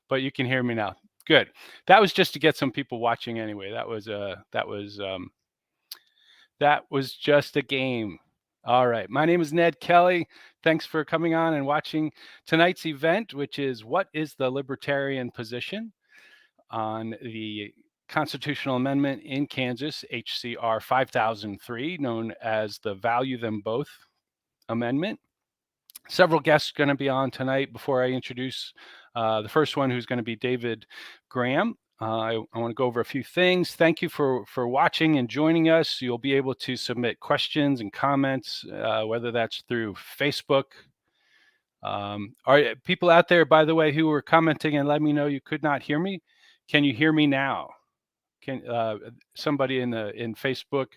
but you can hear me now. Good. That was just to get some people watching anyway. That was just a game. All right. My name is Ned Kelly. Thanks for coming on and watching tonight's event, which is what is the libertarian position on the constitutional amendment in Kansas, HCR 5003, known as the Value Them Both Amendment. Several guests are going to be on tonight. Before I introduce the first one, who's going to be David Graham, I want to go over a few things. Thank you for watching and joining us. You'll be able to submit questions and comments, whether that's through Facebook. Are people out there, by the way, who were commenting and let me know you could not hear me? Can you hear me now? Can somebody in Facebook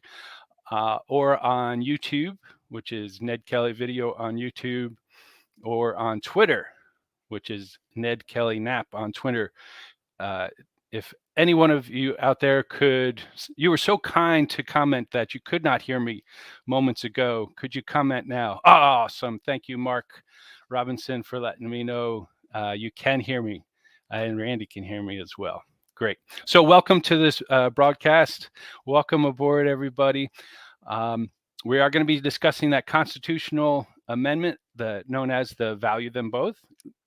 or on YouTube, which is Ned Kelly Video on YouTube, or on Twitter, which is Ned Kelly Knapp on Twitter. If any one of you out there you were so kind to comment that you could not hear me moments ago. Could you comment now? Awesome. Thank you, Mark Robinson, for letting me know you can hear me, and Randy can hear me as well. Great. So welcome to this broadcast. Welcome aboard, everybody. We are going to be discussing that constitutional amendment known as the Value Them Both.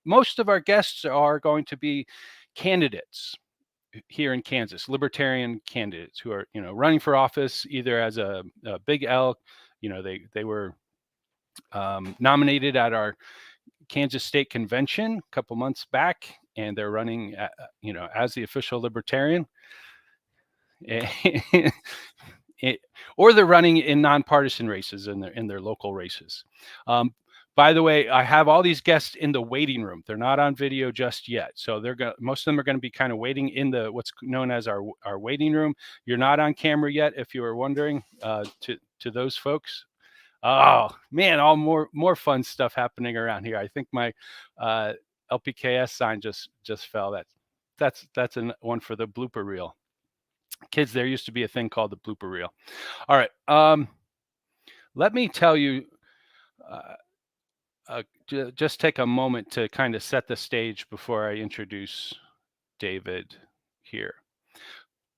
Most of our guests are going to be candidates here in Kansas, libertarian candidates who are, running for office either as a big L. They were nominated at our Kansas State Convention a couple months back, and they're running, as the official libertarian. Or they're running in nonpartisan races in their local races. By the way, I have all these guests in the waiting room. They're not on video just yet, so most of them are going to be kind of waiting in what's known as our waiting room. You're not on camera yet, if you were wondering. To those folks, oh man, all more fun stuff happening around here. I think my LPKS sign just fell. That's one for the blooper reel. Kids, there used to be a thing called the blooper reel. All right. Let me tell you, just take a moment to kind of set the stage before I introduce David here.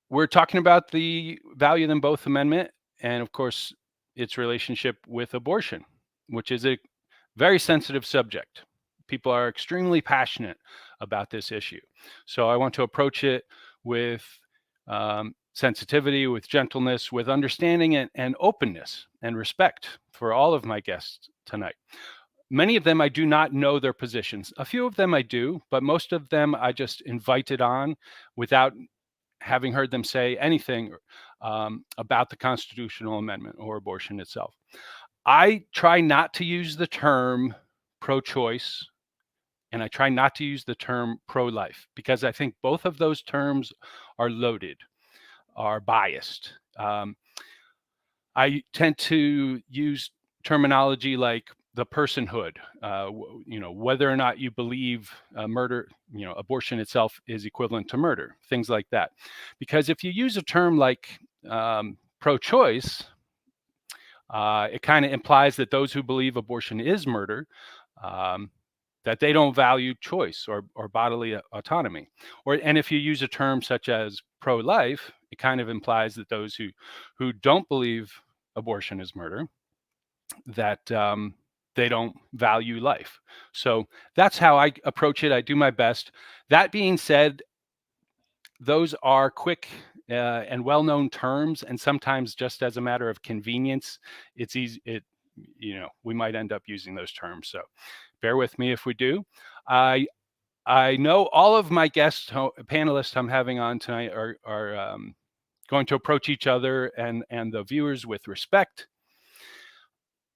We're talking about the Value Them Both Amendment, and of course, its relationship with abortion, which is a very sensitive subject. People are extremely passionate about this issue. So I want to approach it with sensitivity, with gentleness, with understanding and openness and respect for all of my guests tonight. Many of them I do not know their positions. A few of them I do, but most of them I just invited on without having heard them say anything about the constitutional amendment or abortion itself. I try not to use the term pro-choice, and I try not to use the term pro-life, because I think both of those terms are loaded, are biased. I tend to use terminology like the personhood, whether or not you believe murder, abortion itself is equivalent to murder, things like that. Because if you use a term like pro-choice, it kind of implies that those who believe abortion is murder, that they don't value choice or bodily autonomy. And if you use a term such as pro-life, it kind of implies that those who don't believe abortion is murder, that they don't value life. So that's how I approach it. I do my best. That being said, those are quick and well-known terms, and sometimes just as a matter of convenience, it's easy. We might end up using those terms. So bear with me if we do. I know all of my panelists I'm having on tonight are going to approach each other and the viewers with respect.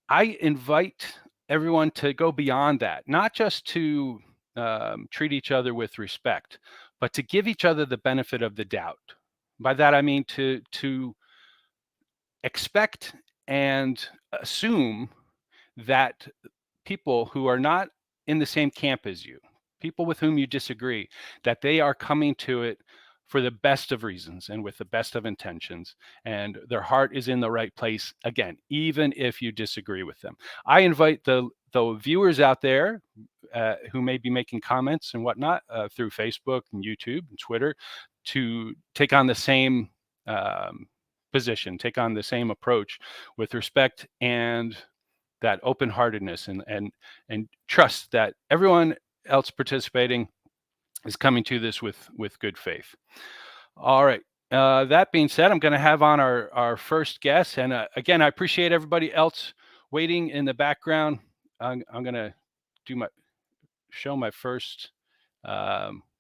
I invite everyone to go beyond that, not just to treat each other with respect, but to give each other the benefit of the doubt. By that, I mean to expect and assume that people who are not in the same camp as you, people with whom you disagree, that they are coming to it for the best of reasons and with the best of intentions, and their heart is in the right place, again, even if you disagree with them. I invite the viewers out there who may be making comments and whatnot through Facebook and YouTube and Twitter to take on the same position, take on the same approach with respect and that open-heartedness and trust that everyone else participating is coming to this with good faith. All right. That being said, I'm going to have on our first guest, and again, I appreciate everybody else waiting in the background. I'm going to show my first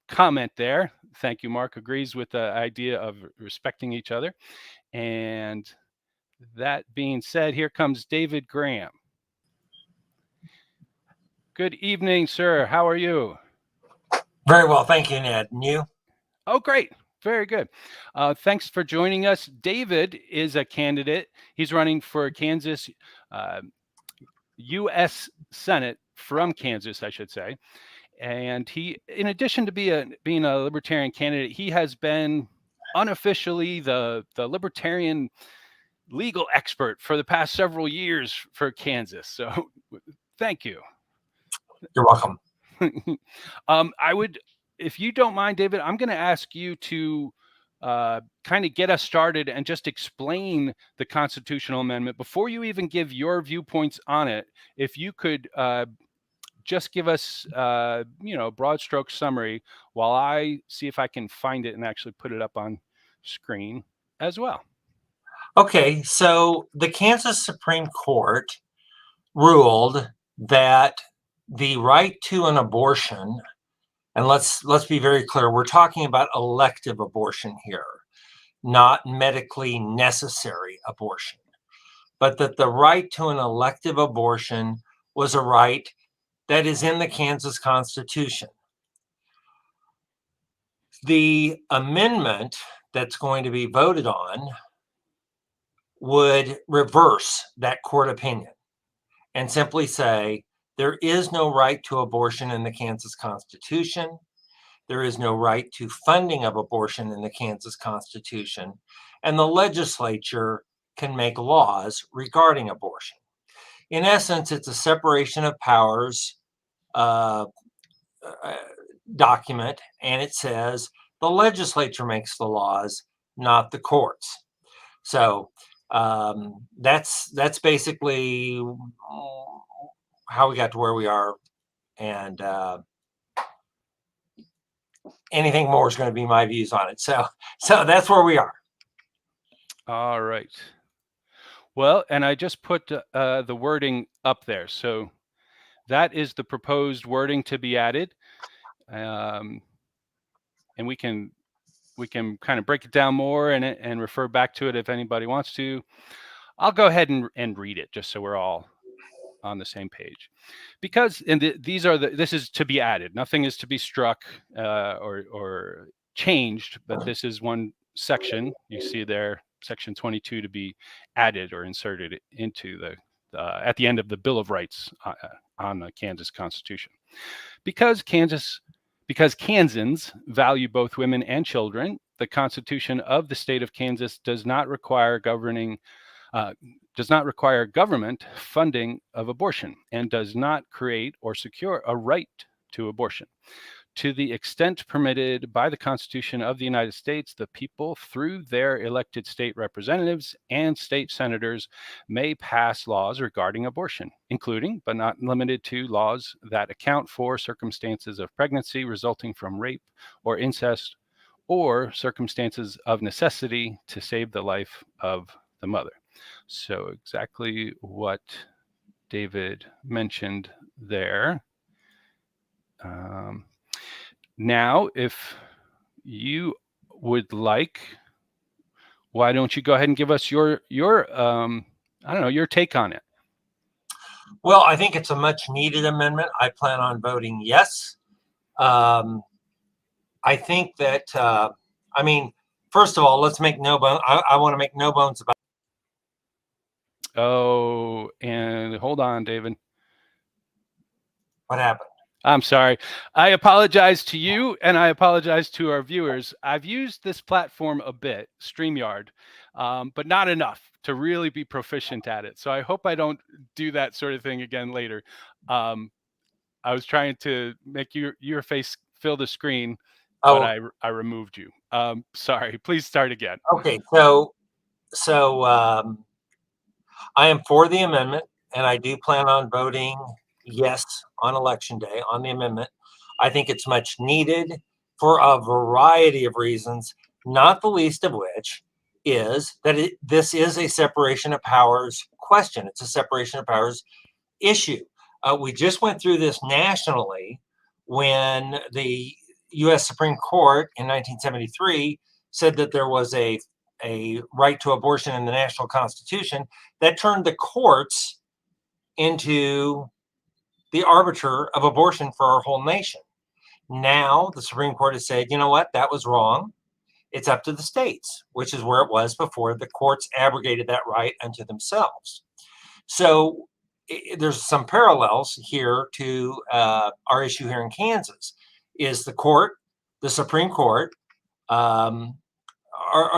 comment there. Thank you, Mark. Agrees with the idea of respecting each other. And that being said, here comes David Graham. Good evening, sir. How are you? Very well. Thank you, Ned. And you? Oh, great. Very good. Thanks for joining us. David is a candidate. He's running for Kansas U.S. Senate from Kansas, I should say. And he, in addition to being a libertarian candidate, he has been unofficially the libertarian legal expert for the past several years for Kansas. So thank you. You're welcome. I would, if you don't mind, David, I'm going to ask you to kind of get us started and just explain the constitutional amendment before you even give your viewpoints on it. If you could just give us, a broad stroke summary while I see if I can find it and actually put it up on screen as well. Okay, so the Kansas Supreme Court ruled that the right to an abortion, and let's be very clear, we're talking about elective abortion here, not medically necessary abortion, but that the right to an elective abortion was a right that is in the Kansas Constitution. The amendment that's going to be voted on would reverse that court opinion and simply say there is no right to abortion in the Kansas Constitution. There is no right to funding of abortion in the Kansas Constitution, and the legislature can make laws regarding abortion. In essence, it's a separation of powers document, and it says the legislature makes the laws, not the courts. So that's basically how we got to where we are, and anything more is going to be my views on it. So that's where we are. All right. Well, and I just put the wording up there. So that is the proposed wording to be added. And we can kind of break it down more and refer back to it if anybody wants to. I'll go ahead and read it just so we're all on the same page, because this is to be added. Nothing is to be struck or changed, but this is one section you see there, section 22, to be added or inserted into the at the end of the Bill of Rights on the Kansas Constitution. Because Kansans value both women and children, the Constitution of the state of Kansas does not require government funding of abortion, and does not create or secure a right to abortion. To the extent permitted by the Constitution of the United States, the people, through their elected state representatives and state senators, may pass laws regarding abortion, including, but not limited to, laws that account for circumstances of pregnancy resulting from rape or incest, or circumstances of necessity to save the life of the mother. So exactly what David mentioned there. Now, if you would like, why don't you go ahead and give us your take on it? Well, I think it's a much needed amendment. I plan on voting yes. I think that, first of all, let's make no bones. I want to make no bones about. Oh, and hold on, David. What happened? I'm sorry. I apologize to you, and I apologize to our viewers. I've used this platform a bit, StreamYard, but not enough to really be proficient at it. So I hope I don't do that sort of thing again later. Um, I was trying to make your face fill the screen, but Oh, I removed you. Sorry. Please start again. okay. So I am for the amendment, and I do plan on voting yes on election day on the amendment. I think it's much needed for a variety of reasons, not the least of which is that this is a separation of powers question. It's a separation of powers issue. We just went through this nationally when the U.S. Supreme Court in 1973 said that there was a right to abortion in the national constitution that turned the courts into the arbiter of abortion for our whole nation. Now the Supreme Court has said, you know what, that was wrong. It's up to the states, which is where it was before the courts abrogated that right unto themselves. So there's some parallels here to our issue here in Kansas. Is the Supreme Court, are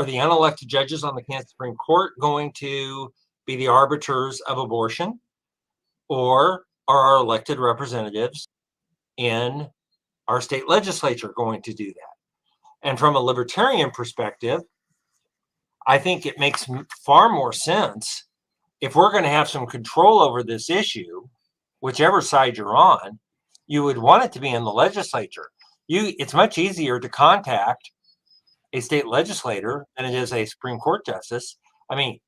the unelected judges on the Kansas Supreme Court going to be the arbiters of abortion, or are our elected representatives in our state legislature going to do that? And from a libertarian perspective, I think it makes far more sense if we're going to have some control over this issue, whichever side you're on, you would want it to be in the legislature. It's much easier to contact a state legislator than it is a Supreme Court justice. I mean,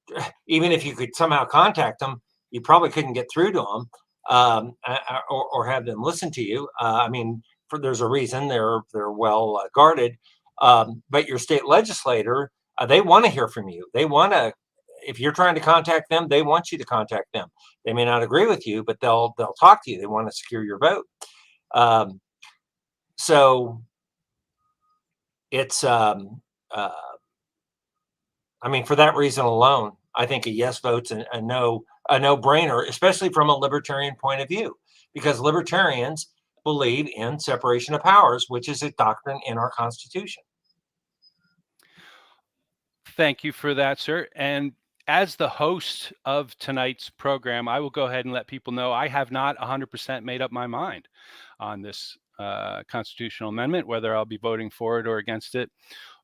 even if you could somehow contact them, you probably couldn't get through to them, or have them listen to you. I mean, there's a reason they're well guarded. But your state legislator, they want to hear from you. They want to. If you're trying to contact them, they want you to contact them. They may not agree with you, but they'll talk to you. They want to secure your vote. So it's I mean, for that reason alone, I think a yes vote's a no-brainer, especially from a libertarian point of view, because libertarians believe in separation of powers, which is a doctrine in our Constitution. Thank you for that, sir. And as the host of tonight's program, I will go ahead and let people know I have not 100% made up my mind on this constitutional amendment, whether I'll be voting for it or against it,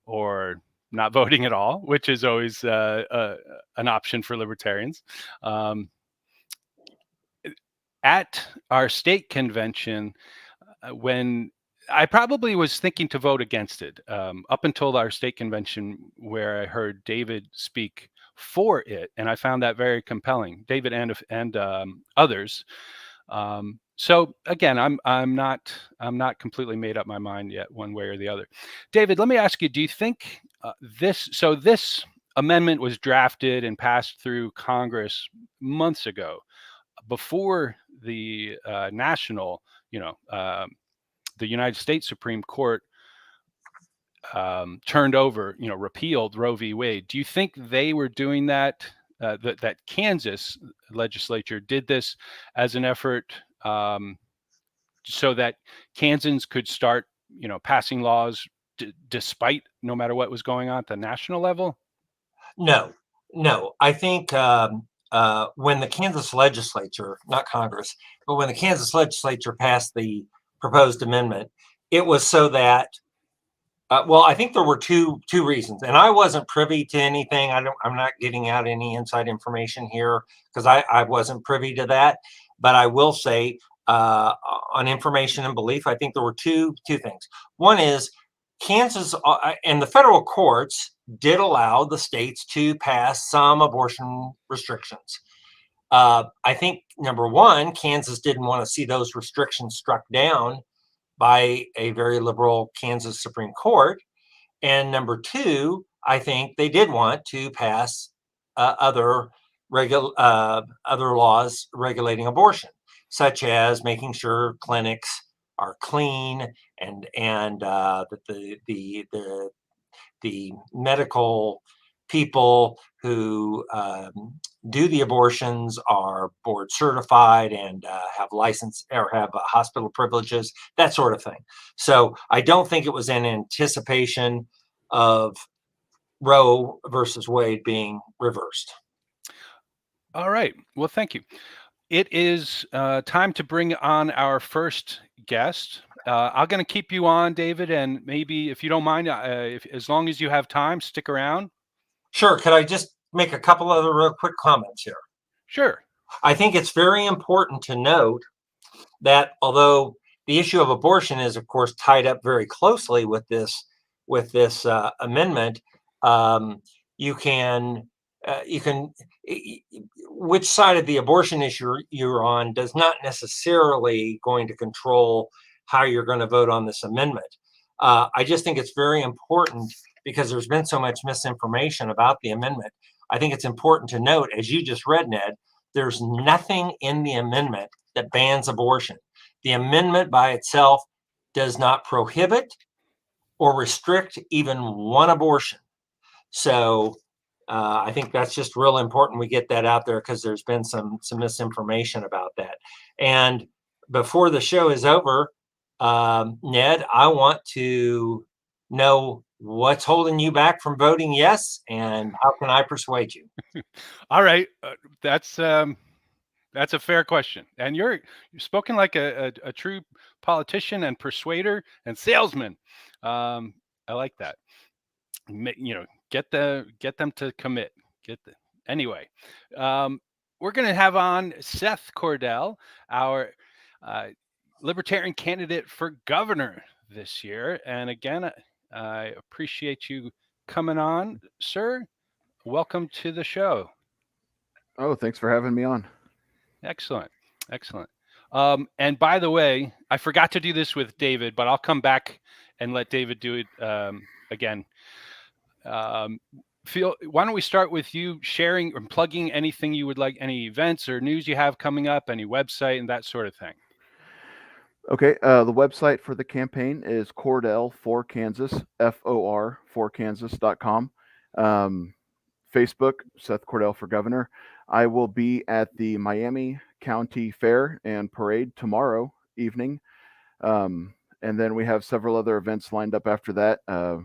or not voting at all, which is always an option for libertarians. At our state convention, when I probably was thinking to vote against it up until our state convention, where I heard David speak for it, and I found that very compelling. David and others. So again, I'm not completely made up my mind yet, one way or the other. David, let me ask you: do you think this amendment was drafted and passed through Congress months ago, before the national, the United States Supreme Court turned over, repealed Roe v. Wade? Do you think they were doing that? That Kansas legislature did this as an effort so that Kansans could start, passing laws despite no matter what was going on at the national level? No, no. I think when the Kansas legislature, not Congress, but when the Kansas legislature passed the proposed amendment, it was so that well, I think there were two reasons, and I wasn't privy to anything. I'm not getting out any inside information here because I wasn't privy to that. But I will say, on information and belief, I think there were two things. One is Kansas and the federal courts did allow the states to pass some abortion restrictions. I think number one, Kansas didn't want to see those restrictions struck down by a very liberal Kansas Supreme Court. And number two, I think they did want to pass other laws regulating abortion, such as making sure clinics are clean and that the medical people who do the abortions are board certified and have license or have hospital privileges, that sort of thing. So I don't think it was in anticipation of Roe versus Wade being reversed. All right. Well, thank you. It is time to bring on our first guest. I'm going to keep you on, David, and maybe if you don't mind, as long as you have time, stick around. Sure. Could I just make a couple other real quick comments here? Sure. I think it's very important to note that although the issue of abortion is, of course, tied up very closely with this amendment, you can which side of the abortion issue you're on does not necessarily going to control how you're going to vote on this amendment. I just think it's very important because there's been so much misinformation about the amendment. I think it's important to note, as you just read, Ned, there's nothing in the amendment that bans abortion. The amendment by itself does not prohibit or restrict even one abortion. So I think that's just real important we get that out there because there's been some misinformation about that. And before the show is over, Ned, I want to know what's holding you back from voting yes, and how can I persuade you? All right. That's a fair question, and you're spoken like a true politician and persuader and salesman. I like that. Get them to commit. Anyway. We're going to have on Seth Cordell, our Libertarian candidate for governor this year. And again, I appreciate you coming on, sir. Welcome to the show. Oh, thanks for having me on. Excellent. Excellent. And by the way, I forgot to do this with David, but I'll come back and let David do it again. Why don't we start with you sharing or plugging anything you would like, any events or news you have coming up, any website and that sort of thing. Okay, the website for the campaign is Cordell for Kansas, FOR for Kansas.com. Facebook, Seth Cordell for Governor. I will be at the Miami County Fair and Parade tomorrow evening. And then we have several other events lined up after that.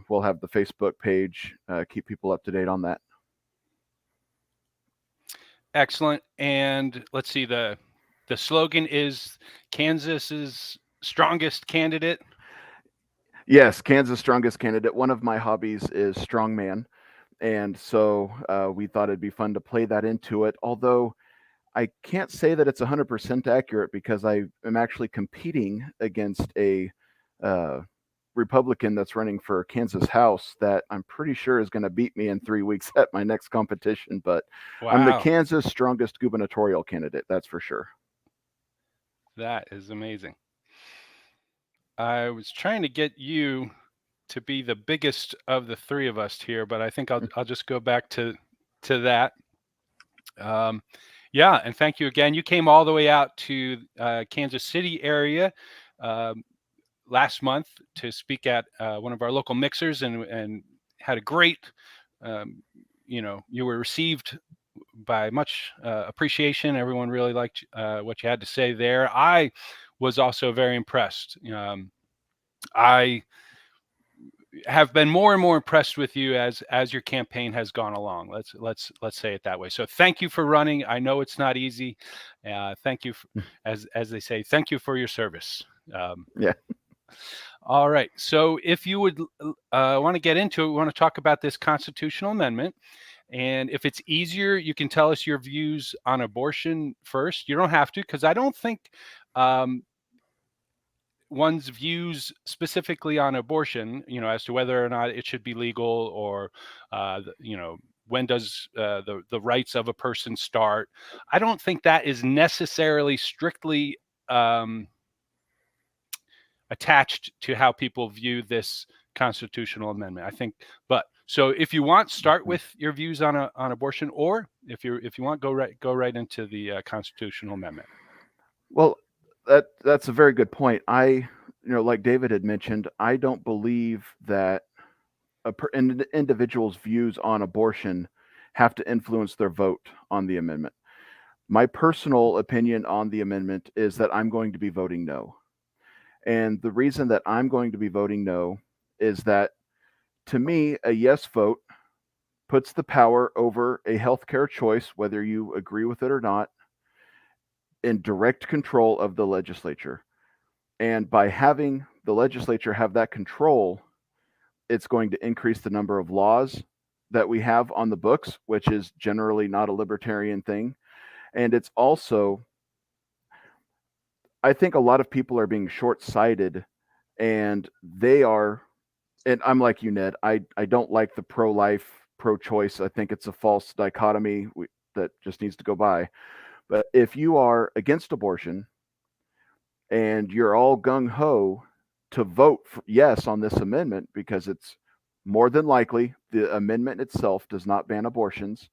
We'll have the Facebook page, keep people up to date on that. Excellent. And let's see, the slogan is Kansas's strongest candidate. Yes, Kansas strongest candidate. One of my hobbies is strongman. And so we thought it'd be fun to play that into it. Although I can't say that it's 100% accurate because I am actually competing against a Republican that's running for Kansas House that I'm pretty sure is going to beat me in 3 weeks at my next competition. But wow. I'm the Kansas strongest gubernatorial candidate, that's for sure. That is amazing. I was trying to get you to be the biggest of the three of us here, but I think I'll just go back to that. Yeah, and thank you again. You came all the way out to Kansas City area last month to speak at one of our local mixers and had a great, you were received by much appreciation. Everyone really liked what you had to say there. I was also very impressed. I have been more and more impressed with you as your campaign has gone along. Let's say it that way. So thank you for running. I know it's not easy. Thank you, as they say, thank you for your service. Yeah. All right. So if you would want to get into it, we want to talk about this constitutional amendment. And if it's easier, you can tell us your views on abortion first. You don't have to, because I don't think one's views specifically on abortion, as to whether or not it should be legal or, when does the rights of a person start. I don't think that is necessarily strictly attached to how people view this constitutional amendment. I think, so if you want, start with your views on abortion, or if you want, go right into the constitutional amendment. Well, that's a very good point. Like David had mentioned, I don't believe that an individual's views on abortion have to influence their vote on the amendment. My personal opinion on the amendment is that I'm going to be voting no. And the reason that I'm going to be voting no is that, to me, a yes vote puts the power over a healthcare choice, whether you agree with it or not, in direct control of the legislature. And by having the legislature have that control, it's going to increase the number of laws that we have on the books, which is generally not a libertarian thing. And it's also, I think a lot of people are being short-sighted, and I'm like you, Ned. I don't like the pro-life, pro-choice. I think it's a false dichotomy that just needs to go by. But if you are against abortion and you're all gung-ho to vote for yes on this amendment, because it's more than likely the amendment itself does not ban abortions,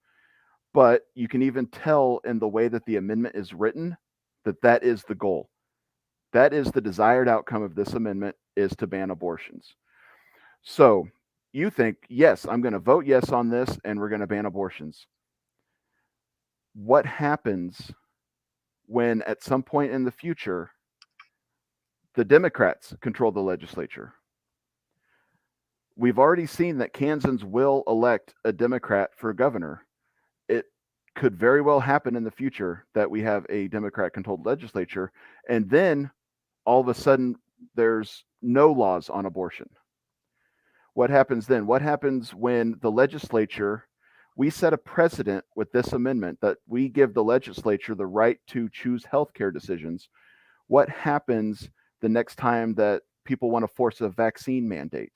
but you can even tell in the way that the amendment is written that that is the goal. That is the desired outcome of this amendment, is to ban abortions. So you think, yes, I'm going to vote yes on this and we're going to ban abortions. What happens when at some point in the future the Democrats control the legislature? We've already seen that Kansans will elect a Democrat for governor. It could very well happen in the future that we have a Democrat-controlled legislature, and then all of a sudden there's no laws on abortion. What happens then? What happens when the legislature, we set a precedent with this amendment that we give the legislature the right to choose healthcare decisions? What happens the next time that people want to force a vaccine mandate?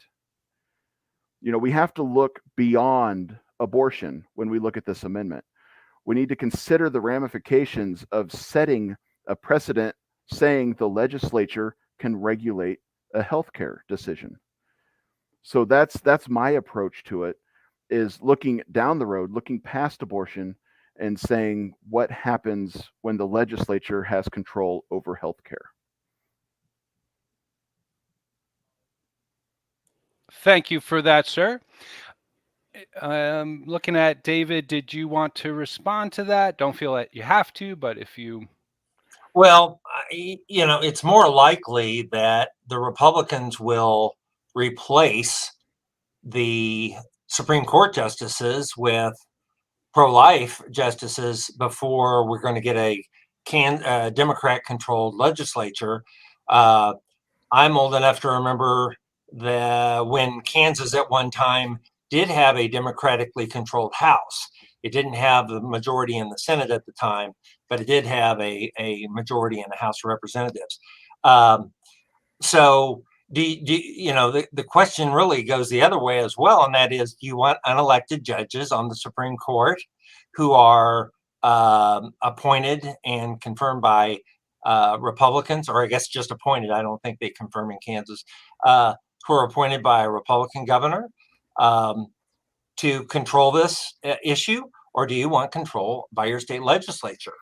We have to look beyond abortion when we look at this amendment. We need to consider the ramifications of setting a precedent saying the legislature can regulate a healthcare decision. So that's my approach to it, is looking down the road, looking past abortion, and saying what happens when the legislature has control over healthcare. Thank you for that, sir. Looking at David, did you want to respond to that? Don't feel that you have to, but if you... Well, it's more likely that the Republicans will replace the Supreme Court justices with pro-life justices before we're going to get a Democrat-controlled legislature. I'm old enough to remember when Kansas at one time did have a democratically controlled House. It didn't have the majority in the Senate at the time, but it did have a majority in the House of Representatives. So the question really goes the other way as well, and that is, do you want unelected judges on the Supreme Court who are appointed and confirmed by Republicans, or I guess just appointed? I don't think they confirm in Kansas, who are appointed by a Republican governor to control this issue, or do you want control by your state legislature?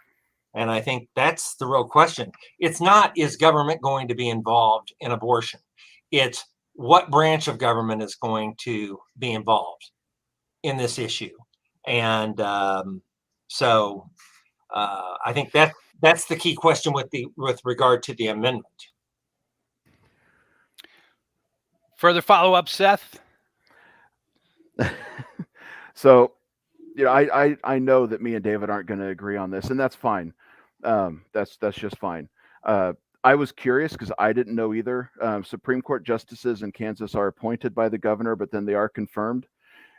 And I think that's the real question. It's not, is government going to be involved in abortion? It's what branch of government is going to be involved in this issue. And so I think that's the key question with regard to the amendment. Further follow-up, Seth? So, I know that me and David aren't going to agree on this, and that's fine. That's just fine. I was curious because I didn't know either. Supreme Court justices in Kansas are appointed by the governor, but then they are confirmed.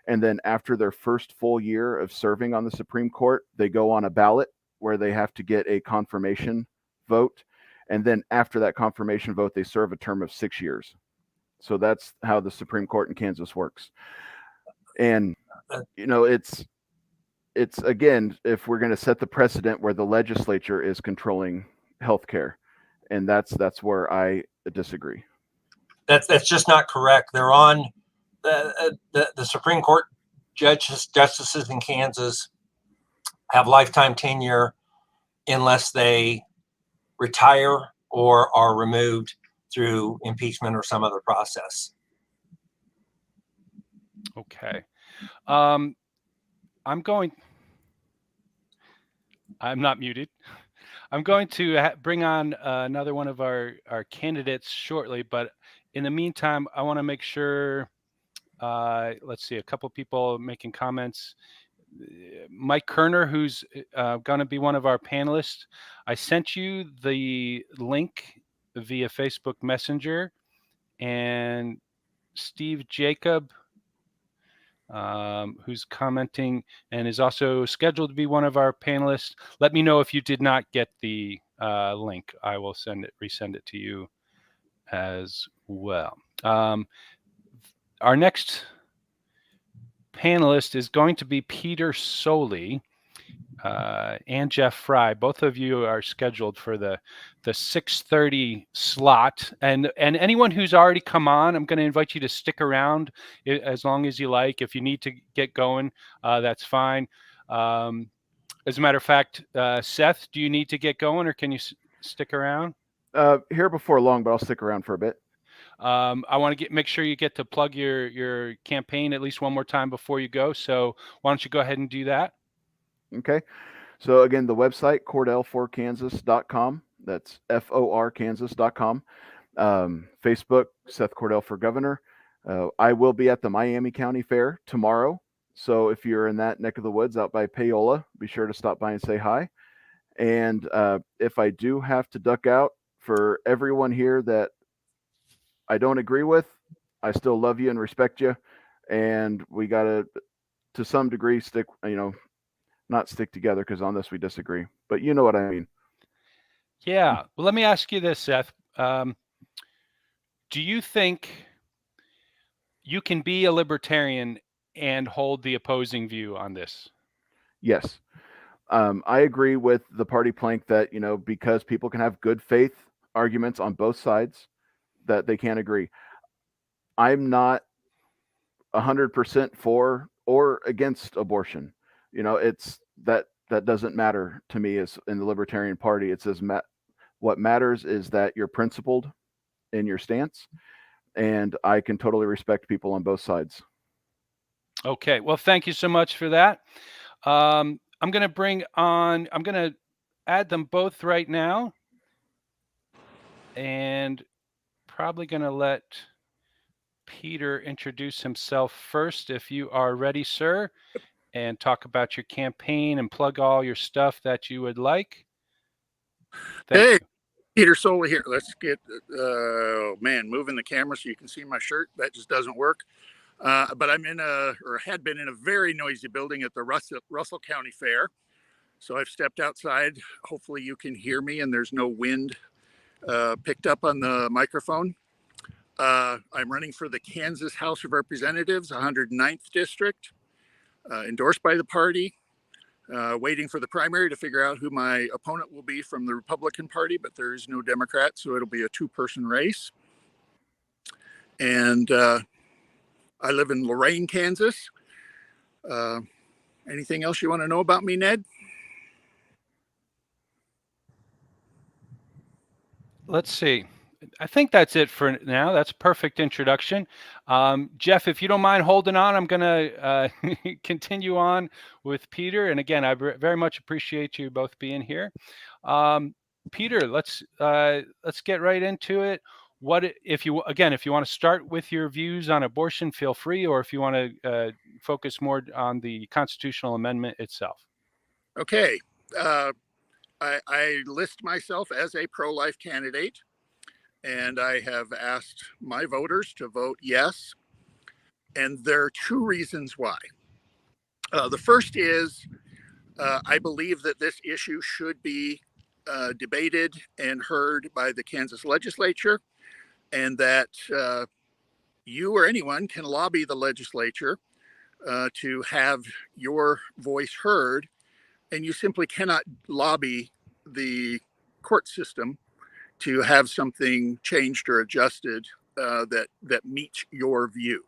And then after their first full year of serving on the Supreme Court, they go on a ballot where they have to get a confirmation vote. And then after that confirmation vote, they serve a term of 6 years. So that's how the Supreme Court in Kansas works. And, it's again, if we're going to set the precedent where the legislature is controlling healthcare, and that's where I disagree. That's just not correct. They're on the Supreme Court justices in Kansas have lifetime tenure unless they retire or are removed through impeachment or some other process. Okay. I'm not muted. I'm going to bring on another one of our candidates shortly, but in the meantime, I want to make sure, let's see, a couple people making comments. Mike Kerner, who's going to be one of our panelists, I sent you the link via Facebook Messenger, and Steve Jacob, who's commenting and is also scheduled to be one of our panelists. Let me know if you did not get the link. I will resend it to you as well. Our next panelist is going to be Peter Soley and Jeff Fry. Both of you are scheduled for the 6:30 slot. And anyone who's already come on, I'm going to invite you to stick around as long as you like. If you need to get going, that's fine. As a matter of fact, Seth, do you need to get going, or can you stick around? Here before long, but I'll stick around for a bit. I want to make sure you get to plug your campaign at least one more time before you go. So why don't you go ahead and do that? Okay. So again, the website, cordell4kansas.com. That's FORKansas.com. Facebook, Seth Cordell for Governor. I will be at the Miami County Fair tomorrow. So if you're in that neck of the woods out by Paola, be sure to stop by and say hi. And if I do have to duck out, for everyone here that I don't agree with, I still love you and respect you. And we got to some degree, not stick together, because on this we disagree. But you know what I mean. Yeah. Well, let me ask you this, Seth. Do you think you can be a libertarian and hold the opposing view on this? Yes. I agree with the party plank that, because people can have good faith arguments on both sides, that they can't agree. I'm not 100% for or against abortion. It's that doesn't matter to me as in the Libertarian Party. It says what matters is that you're principled in your stance, and I can totally respect people on both sides. Okay. Well, thank you so much for that. I'm going to add them both right now, and probably going to let Peter introduce himself first, if you are ready, sir, and talk about your campaign and plug all your stuff that you would like. Thank you. Peter Soley here. Let's get, moving the camera so you can see my shirt. That just doesn't work. But I'm had been in a very noisy building at the Russell County Fair. So I've stepped outside. Hopefully you can hear me and there's no wind picked up on the microphone. I'm running for the Kansas House of Representatives, 109th District, endorsed by the party. Waiting for the primary to figure out who my opponent will be from the Republican Party, but there is no Democrat, so it'll be a two-person race. And I live in Lorain, Kansas. Anything else you want to know about me, Ned? Let's see. I think that's it for now. That's a perfect introduction. Jeff, if you don't mind holding on, I'm going to continue on with Peter. And again, I very much appreciate you both being here. Peter, let's get right into it. If you want to start with your views on abortion, feel free, or if you want to focus more on the constitutional amendment itself. Okay. I list myself as a pro-life candidate. And I have asked my voters to vote yes. And there are two reasons why. The first is I believe that this issue should be debated and heard by the Kansas legislature, and that you or anyone can lobby the legislature to have your voice heard. And you simply cannot lobby the court system to have something changed or adjusted that meets your view.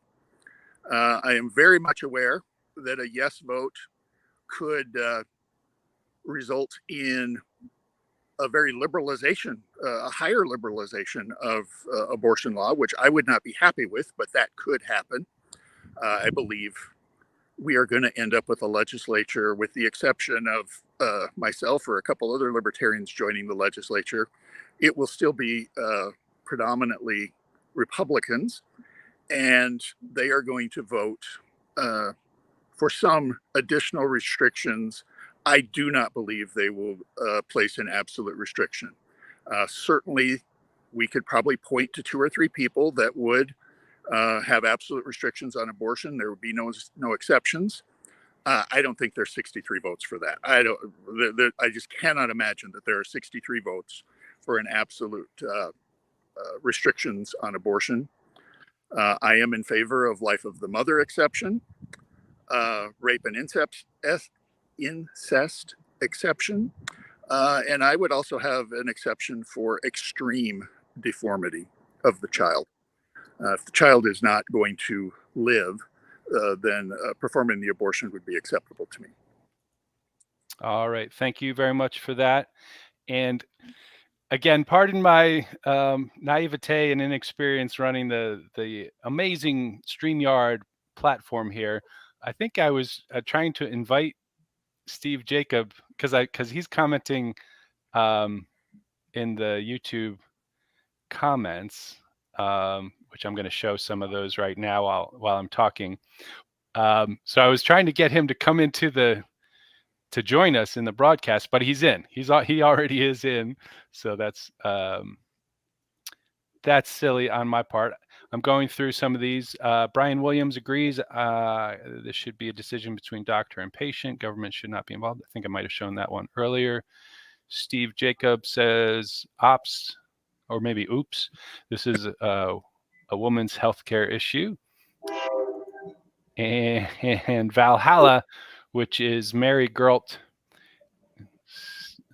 I am very much aware that a yes vote could result in a very a higher liberalization of abortion law, which I would not be happy with, but that could happen. I believe we are going to end up with a legislature, with the exception of myself or a couple other libertarians joining the legislature. It will still be predominantly Republicans, and they are going to vote for some additional restrictions. I do not believe they will place an absolute restriction. Certainly, we could probably point to 2 or 3 people that would have absolute restrictions on abortion. There would be no exceptions. I don't think there's 63 votes for that. I just cannot imagine that there are 63 votes for an absolute restrictions on abortion. I am in favor of life of the mother exception, rape and incest exception, and I would also have an exception for extreme deformity of the child. If the child is not going to live, then performing the abortion would be acceptable to me. All right. Thank you very much for that. And again, pardon my naivete and inexperience running the amazing StreamYard platform here. I think I was trying to invite Steve Jacob because he's commenting in the YouTube comments, which I'm going to show some of those right now while I'm talking. So I was trying to get him to come into to join us in the broadcast, but he's in. He already is in. So that's silly on my part. I'm going through some of these. Brian Williams agrees. This should be a decision between doctor and patient. Government should not be involved. I think I might have shown that one earlier. Steve Jacob says ops, or maybe oops. This is a woman's healthcare issue. And Valhalla, which is Mary Gert.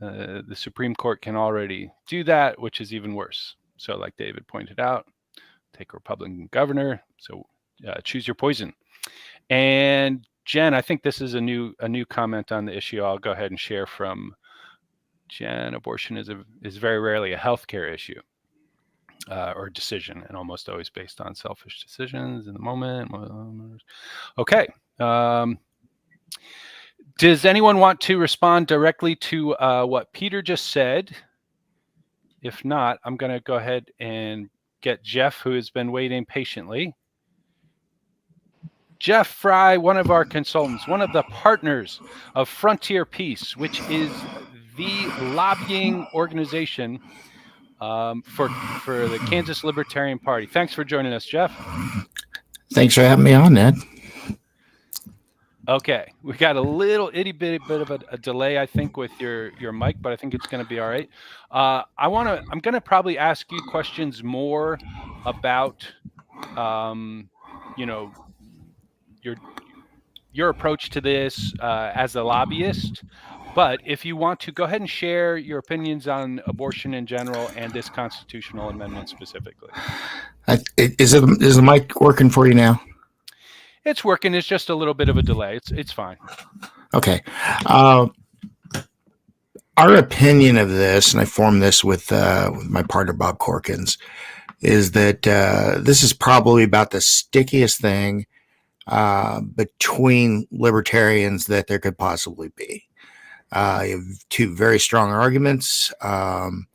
The Supreme Court can already do that, which is even worse. So like David pointed out, take a Republican governor. So choose your poison. And Jen, I think this is a new comment on the issue. I'll go ahead and share from Jen. Abortion is very rarely a healthcare issue or decision, and almost always based on selfish decisions in the moment. Okay. Does anyone want to respond directly to what Peter just said? If not, I'm going to go ahead and get Jeff, who has been waiting patiently. Jeff Fry, one of our consultants, one of the partners of Frontier Peace, which is the lobbying organization for the Kansas Libertarian Party. Thanks for joining us, Jeff. Thanks for having me on, Ned. Okay, we got a little itty bitty bit of a delay, I think, with your mic, but I think it's going to be all right. I'm going to probably ask you questions more about, your approach to this as a lobbyist. But if you want to, go ahead and share your opinions on abortion in general and this constitutional amendment specifically. Is the mic working for you now? It's working. It's just a little bit of a delay. It's fine. Okay. Our opinion of this, and I formed this with my partner Bob Corkins, is that this is probably about the stickiest thing between libertarians that there could possibly be. You have 2 very strong arguments. One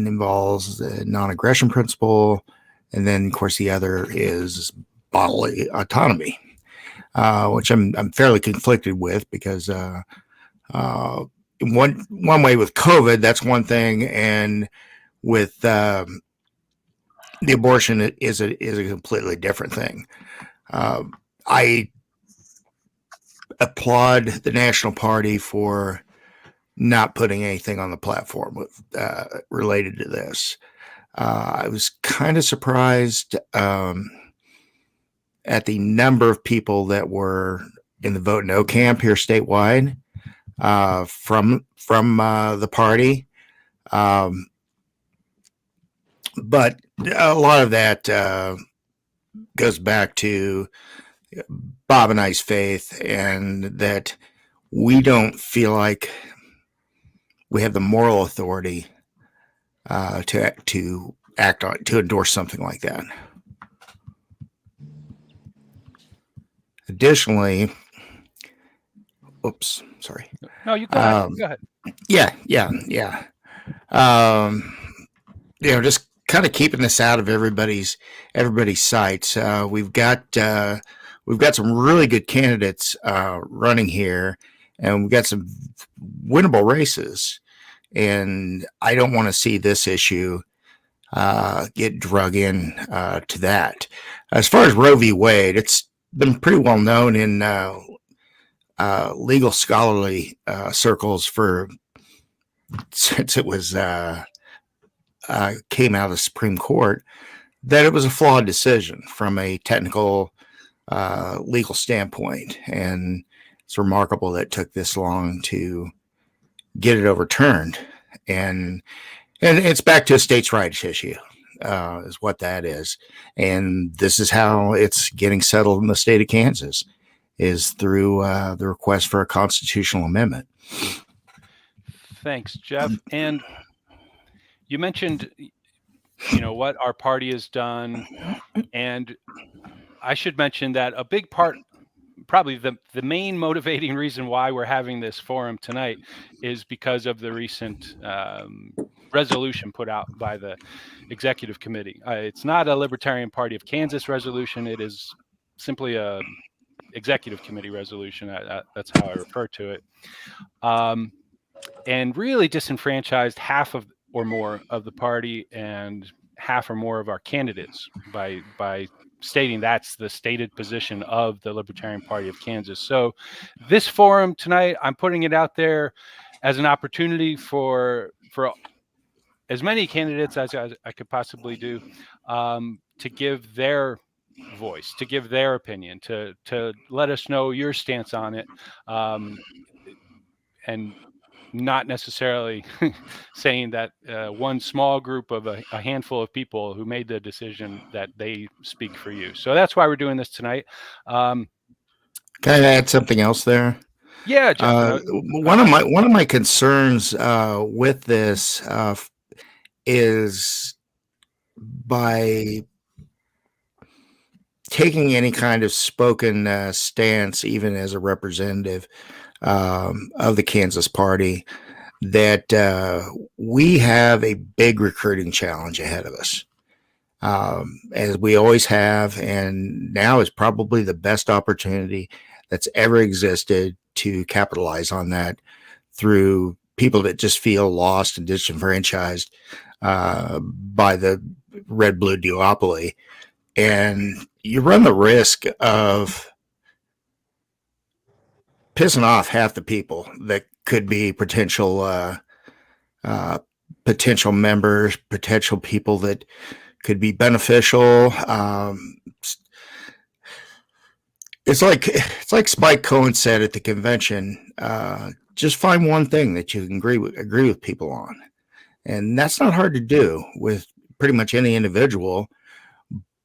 involves the non-aggression principle, and then, of course, the other is bodily autonomy, which I'm fairly conflicted with because in one way with COVID, that's one thing, and with the abortion, it is a completely different thing. I applaud the National Party for not putting anything on the platform related to this. I was kind of surprised at the number of people that were in the vote no camp here statewide from the party. But a lot of that goes back to Bob and I's faith, and that we don't feel like we have the moral authority to act on, to endorse something like that. Additionally, oops, sorry. No, you go ahead. Go ahead. Yeah. Just kind of keeping this out of everybody's sights. We've got some really good candidates running here, and we've got some winnable races. And I don't want to see this issue get drug in to that. As far as Roe v. Wade, it's been pretty well known in legal scholarly circles since it was came out of the Supreme Court, that it was a flawed decision from a technical legal standpoint. And it's remarkable that it took this long to get it overturned. And it's back to a states' rights issue, is what that is. And this is how it's getting settled in the state of Kansas, is through the request for a constitutional amendment. Thanks, Jeff. And you mentioned, what our party has done. And I should mention that a big part, probably the main motivating reason why we're having this forum tonight, is because of the recent resolution put out by the executive committee. It's not a Libertarian Party of Kansas resolution. It is simply a executive committee resolution. That's how I refer to it. And really disenfranchised half of or more of the party and half or more of our candidates by stating that's the stated position of the Libertarian Party of Kansas. So this forum tonight, I'm putting it out there as an opportunity for as many candidates as I could possibly do, to give their voice, to give their opinion, to let us know your stance on it, and not necessarily saying that one small group of a handful of people who made the decision that they speak for you. So that's why we're doing this tonight. Can I add something else there? Yeah, Jeff. One of my concerns with this is by taking any kind of spoken stance, even as a representative of the Kansas Party, that we have a big recruiting challenge ahead of us, as we always have, and now is probably the best opportunity that's ever existed to capitalize on that through people that just feel lost and disenfranchised by the red-blue duopoly. And you run the risk of pissing off half the people that could be potential members, potential people that could be beneficial. It's like Spike Cohen said at the convention, just find one thing that you can agree with people on. And that's not hard to do with pretty much any individual.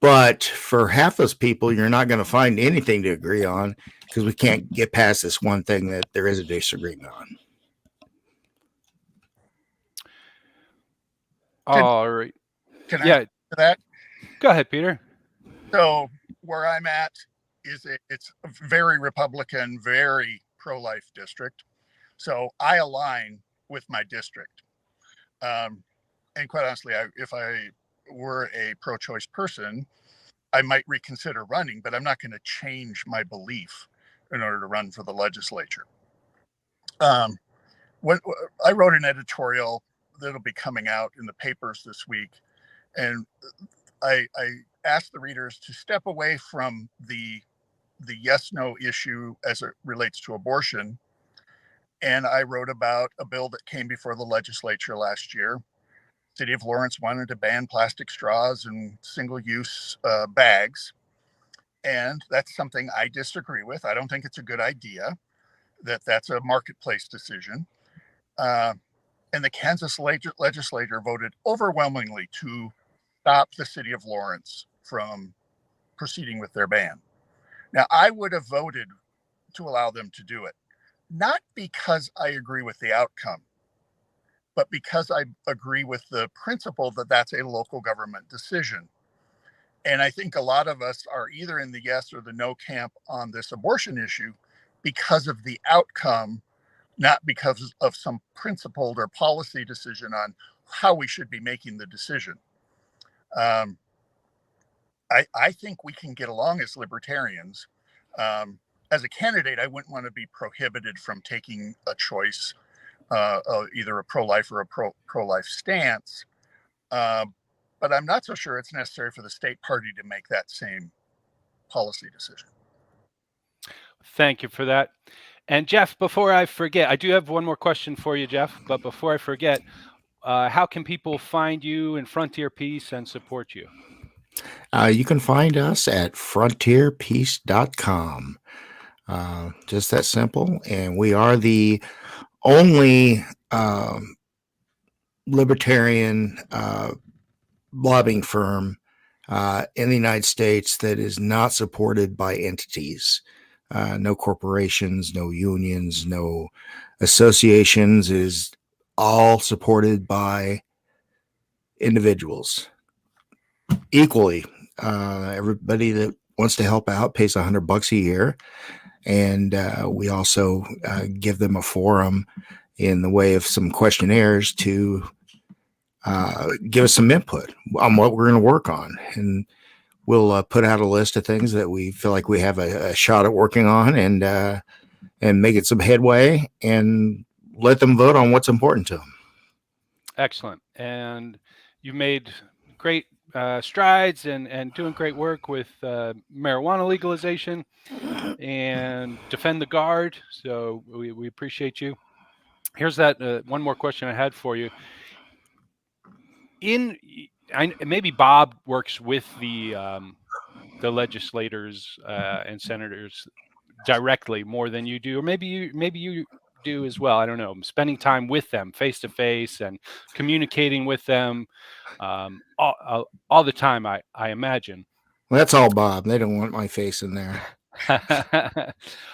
But for half those people, you're not going to find anything to agree on, because we can't get past this one thing that there is a disagreement on. All right. Can I add to that? Go ahead, Peter. So where I'm at is it's a very Republican, very pro-life district. So I align with my district. And quite honestly, if I were a pro-choice person, I might reconsider running, but I'm not going to change my belief in order to run for the legislature. When I wrote an editorial that'll be coming out in the papers this week, and I asked the readers to step away from the yes-no issue as it relates to abortion. And I wrote about a bill that came before the legislature last year. City of Lawrence wanted to ban plastic straws and single-use bags. And that's something I disagree with. I don't think it's a good idea. That's a marketplace decision. And the Kansas legislature voted overwhelmingly to stop the City of Lawrence from proceeding with their ban. Now, I would have voted to allow them to do it, not because I agree with the outcome, but because I agree with the principle that that's a local government decision. And I think a lot of us are either in the yes or the no camp on this abortion issue because of the outcome, not because of some principled or policy decision on how we should be making the decision. I think we can get along as libertarians. As a candidate, I wouldn't want to be prohibited from taking a choice, either a pro-life or a pro-life stance. But I'm not so sure it's necessary for the state party to make that same policy decision. Thank you for that. And Jeff, before I forget, I do have one more question for you, Jeff. But before I forget, how can people find you and Frontier Peace and support you? You can find us at frontierpeace.com. Just that simple. And we are the only libertarian lobbying firm in the United States that is not supported by entities. No corporations, no unions, no associations, is all supported by individuals equally. Everybody that wants to help out pays $100 a year. And we also give them a forum in the way of some questionnaires to give us some input on what we're going to work on. And we'll put out a list of things that we feel like we have a shot at working on, and make it some headway and let them vote on what's important to them. Excellent. And you've made great strides and doing great work with marijuana legalization and defend the guard. So we appreciate you. Here's that one more question I had for you. Maybe Bob works with the legislators and senators directly more than you do, or maybe you do as well. I don't know. Spending time with them face to face and communicating with them all the time, I imagine. Well, that's all Bob. They don't want my face in there.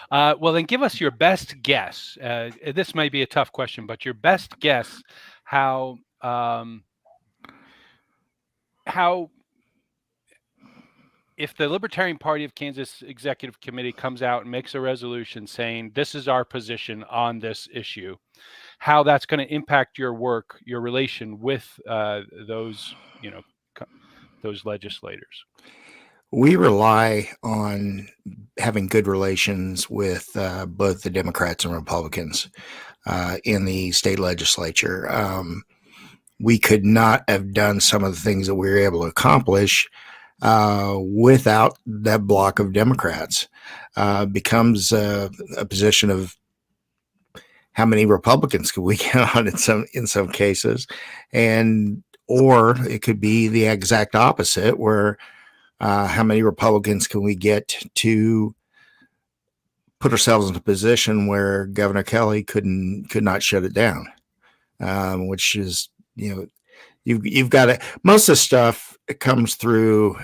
Well, then give us your best guess. This may be a tough question, but your best guess how if the Libertarian Party of Kansas Executive Committee comes out and makes a resolution saying this is our position on this issue, how that's going to impact your work, your relation with those legislators. We rely on having good relations with both the Democrats and Republicans in the state legislature. We could not have done some of the things that we were able to accomplish without that block of Democrats. Becomes a position of how many Republicans could we get on in some cases, or it could be the exact opposite, where how many Republicans can we get to put ourselves in a position where Governor Kelly could not shut it down, which is, you've got to, most of the stuff comes through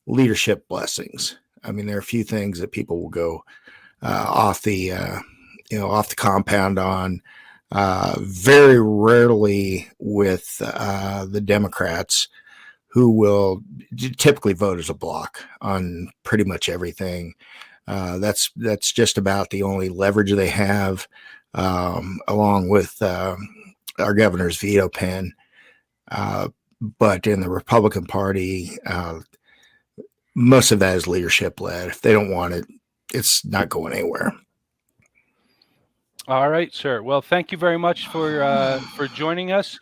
leadership blessings. I mean, there are a few things that people will go off the compound on. Very rarely with the Democrats, who will typically vote as a block on pretty much everything. That's just about the only leverage they have, along with our governor's veto pen. But in the Republican Party, most of that is leadership led. If they don't want it, it's not going anywhere. All right, sir. Well, thank you very much for joining us.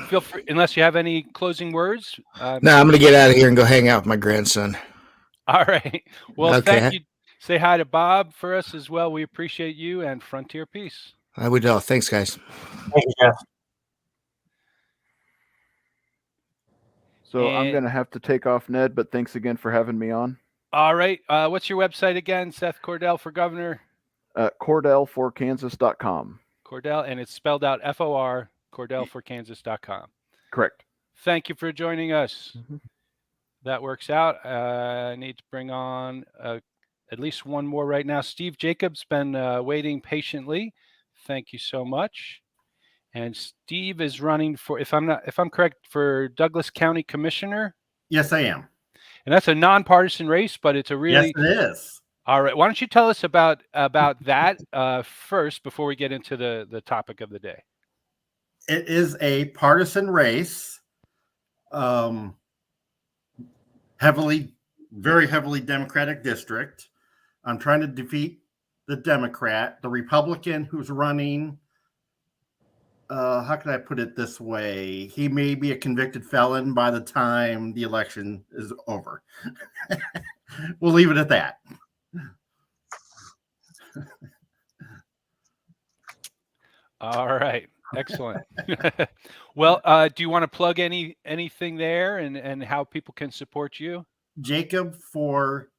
Feel free, unless you have any closing words. No, I'm going to get out of here and go hang out with my grandson. All right. Well, Okay. Thank you. Say hi to Bob for us as well. We appreciate you and Frontier Peace. I would. Thanks, guys. Thank you, Jeff. So I'm going to have to take off, Ned, but thanks again for having me on. All right. What's your website again? Seth Cordell for Governor? CordellForKansas.com. Cordell, and it's spelled out FOR, CordellForKansas.com. Correct. Thank you for joining us. Mm-hmm. That works out. I need to bring on at least one more right now. Steve Jacobs been waiting patiently. Thank you so much. And Steve is running for, if I'm correct, for Douglas County Commissioner. Yes, I am. And that's a nonpartisan race, but it's a really Yes, it is. All right. Why don't you tell us about that first before we get into the topic of the day? It is a partisan race, very heavily Democratic district. I'm trying to defeat the Democrat. The Republican who's running, how can I put it this way? He may be a convicted felon by the time the election is over. We'll leave it at that. All right. Excellent. Well, do you want to plug anything there and how people can support you? Jacob for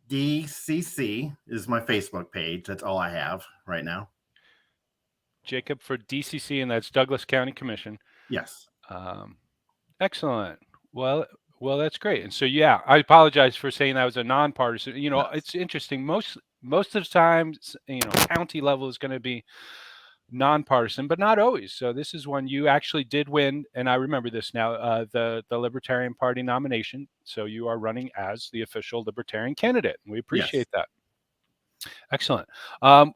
DCC is my Facebook page. That's all I have right now. Jacob for DCC, and that's Douglas County Commission. Yes. Excellent. Well, that's great. And so, yeah, I apologize for saying that was a nonpartisan. You know, It's interesting. Most of the times, county level is going to be nonpartisan, but not always. So this is one you actually did win, and I remember this now. The Libertarian Party nomination. So you are running as the official Libertarian candidate. We appreciate that. Excellent.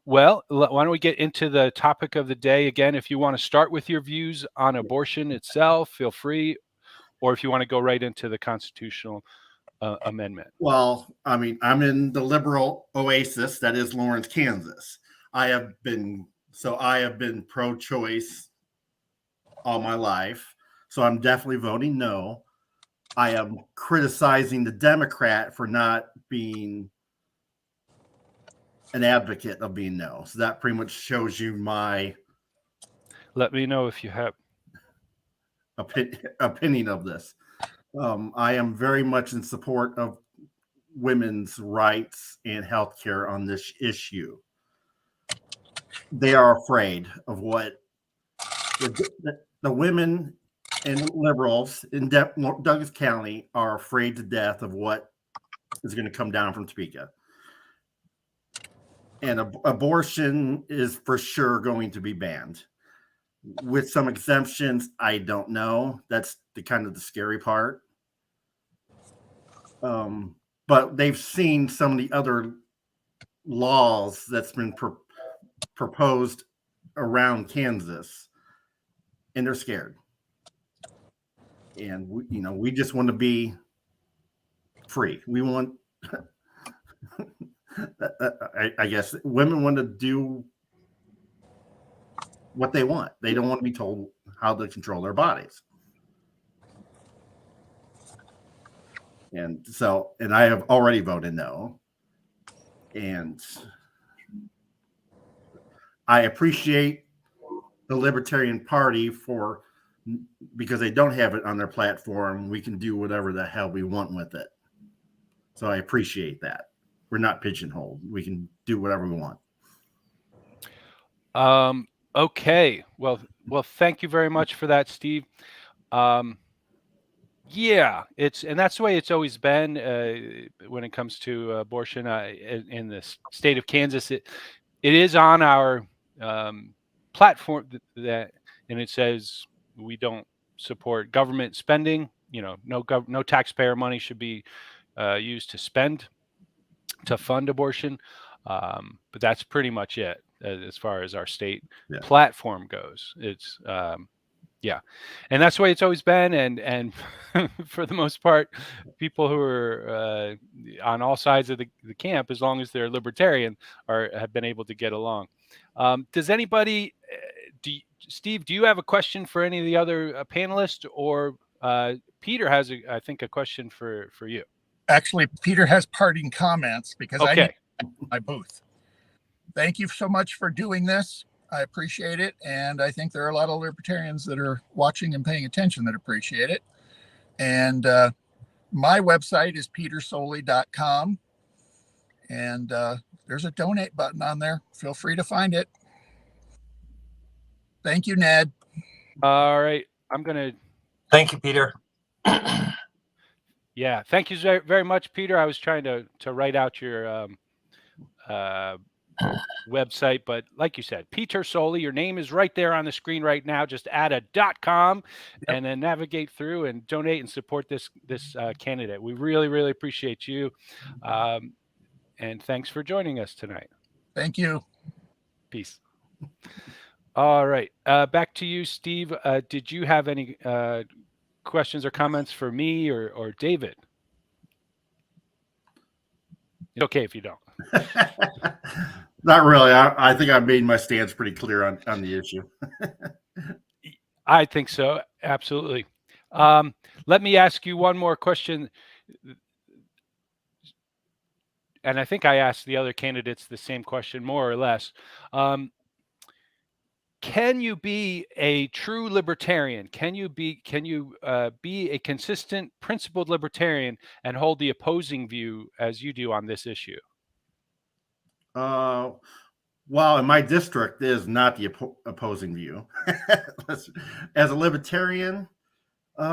Well, why don't we get into the topic of the day again? If you want to start with your views on abortion itself, feel free, or if you want to go right into the constitutional amendment. Well, I mean, I'm in the liberal oasis that is Lawrence, Kansas. I have been pro-choice all my life, so I'm definitely voting no. I am criticizing the Democrat for not being an advocate of being no. So that pretty much shows you my Let me know if you have opinion of this. I am very much in support of women's rights and healthcare on this issue. They are afraid of what the women and liberals in Douglas County are afraid to death of what is going to come down from Topeka. And abortion is for sure going to be banned. With some exemptions, I don't know. That's the scary part. But they've seen some of the other laws that's been proposed around Kansas, and they're scared. And we just want to be free. We want, I guess, women want to do what they want. They don't want to be told how to control their bodies. And I have already voted no. And I appreciate the Libertarian Party because they don't have it on their platform. We can do whatever the hell we want with it. So I appreciate that. We're not pigeonholed. We can do whatever we want. Okay. Well, thank you very much for that, Steve. Yeah, and that's the way it's always been when it comes to abortion in the state of Kansas. It is on our platform and it says we don't support government spending. No taxpayer money should be used to fund abortion. But that's pretty much it as far as our state platform goes. It's yeah, and that's the way it's always been, and for the most part, people who are on all sides of the camp, as long as they're libertarian, have been able to get along. Does anybody, Steve? Do you have a question for any of the other panelists, or Peter has, I think, a question for you? Actually, Peter has parting comments because I need my booth. Thank you so much for doing this. I appreciate it. And I think there are a lot of libertarians that are watching and paying attention that appreciate it. And my website is petersoley.com. And there's a donate button on there. Feel free to find it. Thank you, Ned. All right. Thank you, Peter. Yeah. Thank you very much, Peter. I was trying to write out your website. But like you said, Peter Soli, your name is right there on the screen right now. Just add a .com and then navigate through and donate and support this candidate. We really, really appreciate you. And thanks for joining us tonight. Thank you. Peace. All right. Back to you, Steve. Did you have any questions or comments for me or David? It's okay if you don't. Not really. I think I made my stance pretty clear on the issue. I think so. Absolutely. Let me ask you one more question. And I think I asked the other candidates the same question, more or less. Can you be a true libertarian? Can you be a consistent, principled libertarian and hold the opposing view as you do on this issue? Well, in my district is not the opposing view. As a libertarian, we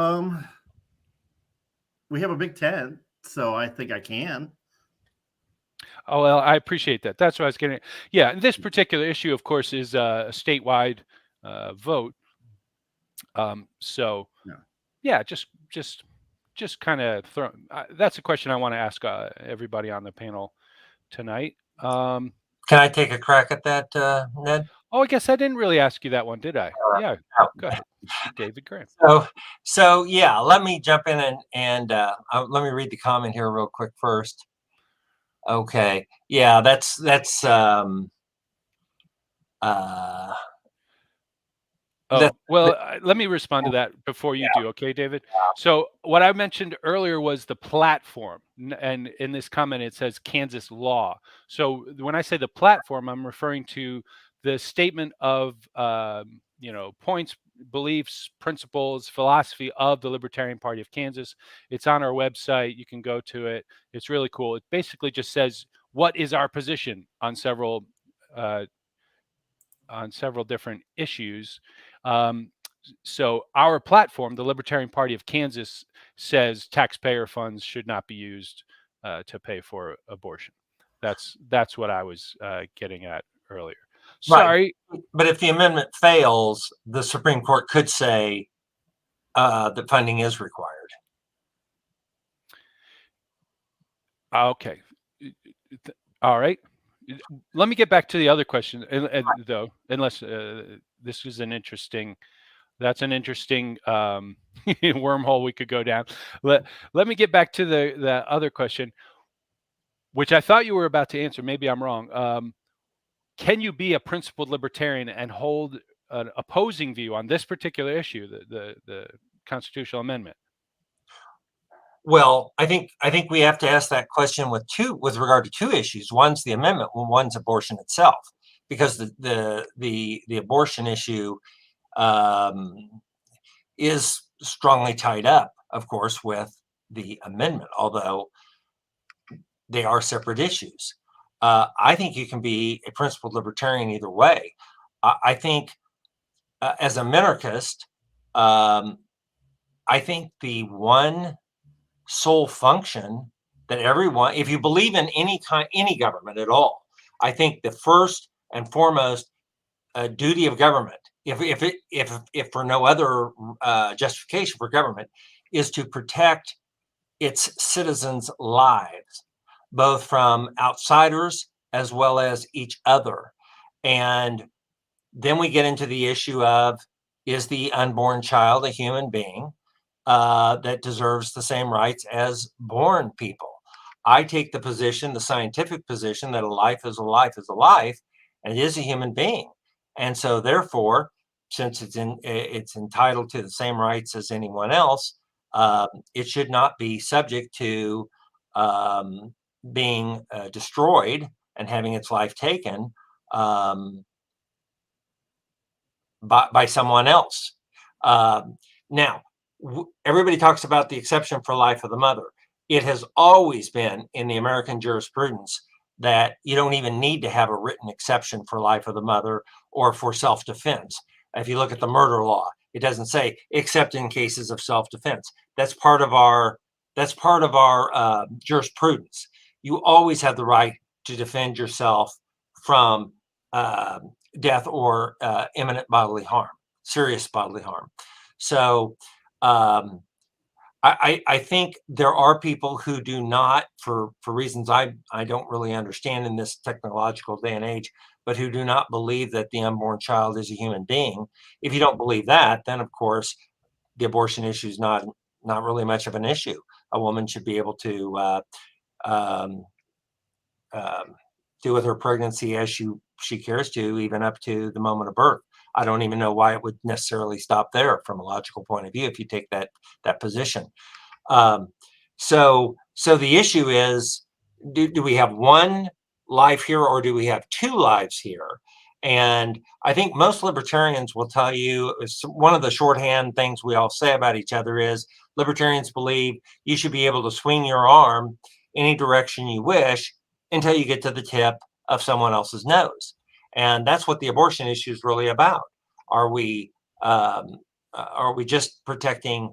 have a big tent, so I think I can. Oh, well, I appreciate that. That's what I was getting. Yeah, and this particular issue, of course, is a statewide vote. So, yeah, just kind of throw. That's a question I want to ask everybody on the panel tonight. Can I take a crack at that, Ned? Oh, I guess I didn't really ask you that one, did I? Yeah, go ahead, David Graham. So yeah, let me jump in and let me read the comment here real quick first. Okay, yeah, that's let me respond to that before you do, okay, David? So what I mentioned earlier was the platform, and in this comment it says Kansas law. So when I say the platform, I'm referring to the statement of points, beliefs, principles, philosophy of the Libertarian Party of Kansas. It's on our website. You can go to it. It's really cool. It basically just says what is our position on several different issues. So our platform, the Libertarian Party of Kansas, says taxpayer funds should not be used to pay for abortion. That's what I was getting at earlier. Sorry. Right. But if the amendment fails, the Supreme Court could say that funding is required. Okay. All right. Let me get back to the other question, though, unless this is an interesting wormhole we could go down. Let me get back to the other question, which I thought you were about to answer. Maybe I'm wrong. Can you be a principled libertarian and hold an opposing view on this particular issue, the constitutional amendment? Well, I think we have to ask that question with regard to two issues. One's the amendment, one's abortion itself, because the abortion issue is strongly tied up, of course, with the amendment, although they are separate issues. I think you can be a principled libertarian either way. I think as a minarchist, I think the one sole function that everyone, if you believe in any government at all, I think the first and foremost duty of government, if for no other justification for government, is to protect its citizens' lives, both from outsiders as well as each other. And then we get into the issue of, is the unborn child a human being that deserves the same rights as born people? I take the position, the scientific position, that a life is a life is a life, and it is a human being. And so therefore, since it's entitled to the same rights as anyone else, it should not be subject to being destroyed and having its life taken by someone else. Now, everybody talks about the exception for life of the mother. It has always been in the American jurisprudence that you don't even need to have a written exception for life of the mother or for self-defense. If you look at the murder law, it doesn't say except in cases of self-defense. That's part of our jurisprudence. You always have the right to defend yourself from death or imminent bodily harm, serious bodily harm. So I think there are people who do not, for reasons I don't really understand in this technological day and age, but who do not believe that the unborn child is a human being. If you don't believe that, then of course the abortion issue is not really much of an issue. A woman should be able to um, do with her pregnancy as she cares to, even up to the moment of birth. I don't even know why it would necessarily stop there from a logical point of view if you take that position. So the issue is, do we have one life here or do we have two lives here? And I think most libertarians will tell you, one of the shorthand things we all say about each other is libertarians believe you should be able to swing your arm any direction you wish until you get to the tip of someone else's nose. And that's what the abortion issue is really about. Are we just protecting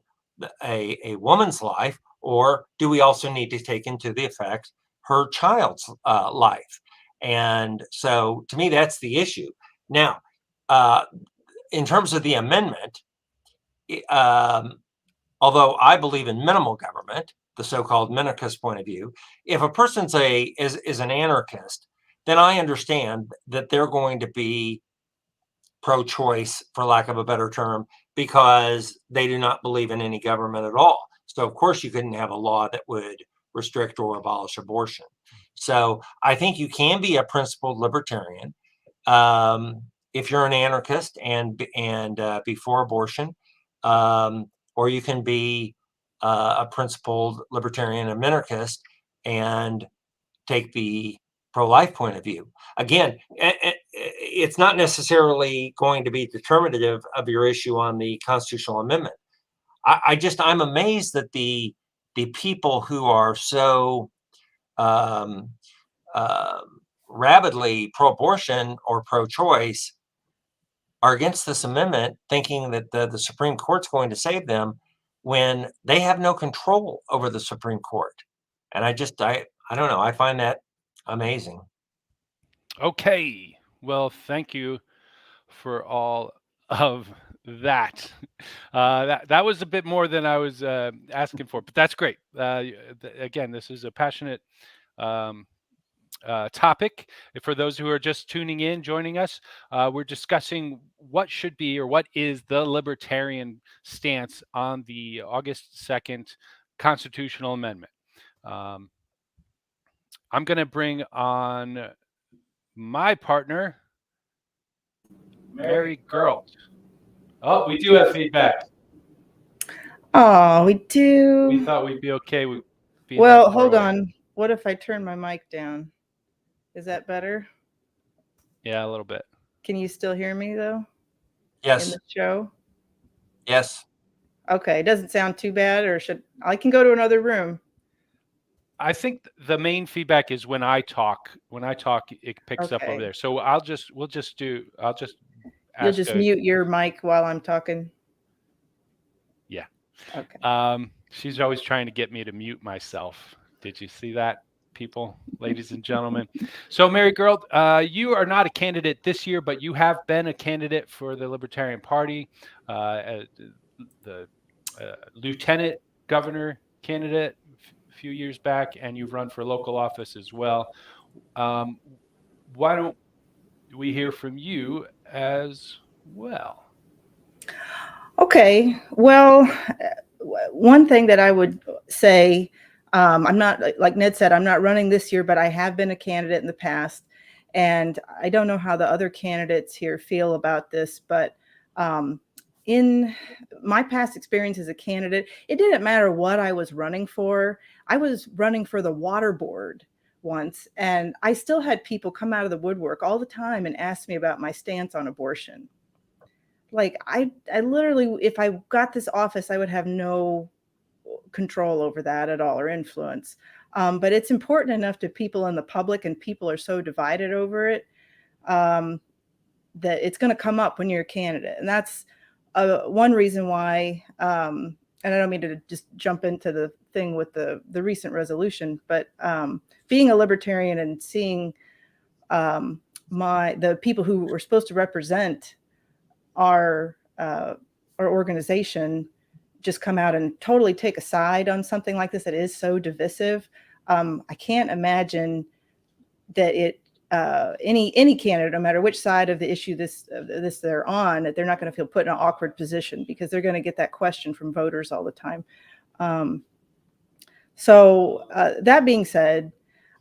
a woman's life, or do we also need to take into the effect her child's life? And so to me, that's the issue. Now, in terms of the amendment, although I believe in minimal government, the so-called minarchist point of view, if a person's is an anarchist, then I understand that they're going to be pro-choice, for lack of a better term, because they do not believe in any government at all. So of course you couldn't have a law that would restrict or abolish abortion. So I think you can be a principled libertarian if you're an anarchist and be for abortion, or you can be a principled libertarian and minarchist and take the pro-life point of view. Again, it's not necessarily going to be determinative of your issue on the constitutional amendment. I'm amazed that the people who are so rabidly pro-abortion or pro-choice are against this amendment, thinking that the Supreme Court's going to save them when they have no control over the Supreme Court. And I don't know. I find that amazing. Okay. Well, thank you for all of that. That was a bit more than I was asking for, but that's great. Again, this is a passionate topic. For those who are just tuning in, joining us, we're discussing what should be or what is the libertarian stance on the August 2nd constitutional amendment. I'm going to bring on my partner, Mary Girls. Oh, we do have feedback. Oh, we do. We thought we'd be okay with being Well, that far hold away. on. What if I turn my mic down? Is that better? Yeah, a little bit. Can you still hear me though? Yes. In the show? Yes. Okay. It doesn't sound too bad, or I can go to another room? I think the main feedback is when I talk. When I talk, it picks up over there. So we'll just You'll just mute your mic while I'm talking. Yeah. Okay. She's always trying to get me to mute myself. Did you see that, people, ladies and gentlemen? So, Mary Girl, you are not a candidate this year, but you have been a candidate for the Libertarian Party, the lieutenant governor candidate a few years back, and you've run for local office as well. Why don't we hear from you as well? Okay. Well, one thing that I would say, I'm not, like Ned said, I'm not running this year, but I have been a candidate in the past. And I don't know how the other candidates here feel about this, but in my past experience as a candidate, it didn't matter what I was running for. I was running for the water board once, and I still had people come out of the woodwork all the time and ask me about my stance on abortion. Like I literally, if I got this office, I would have no control over that at all or influence. But it's important enough to people in the public, and people are so divided over it that it's going to come up when you're a candidate. And that's one reason why, and I don't mean to just jump into the thing with the recent resolution, but being a libertarian and seeing the people who were supposed to represent our organization just come out and totally take a side on something like this that is so divisive. I can't imagine that any candidate, no matter which side of the issue this they're on, that they're not going to feel put in an awkward position, because they're going to get that question from voters all the time. So that being said,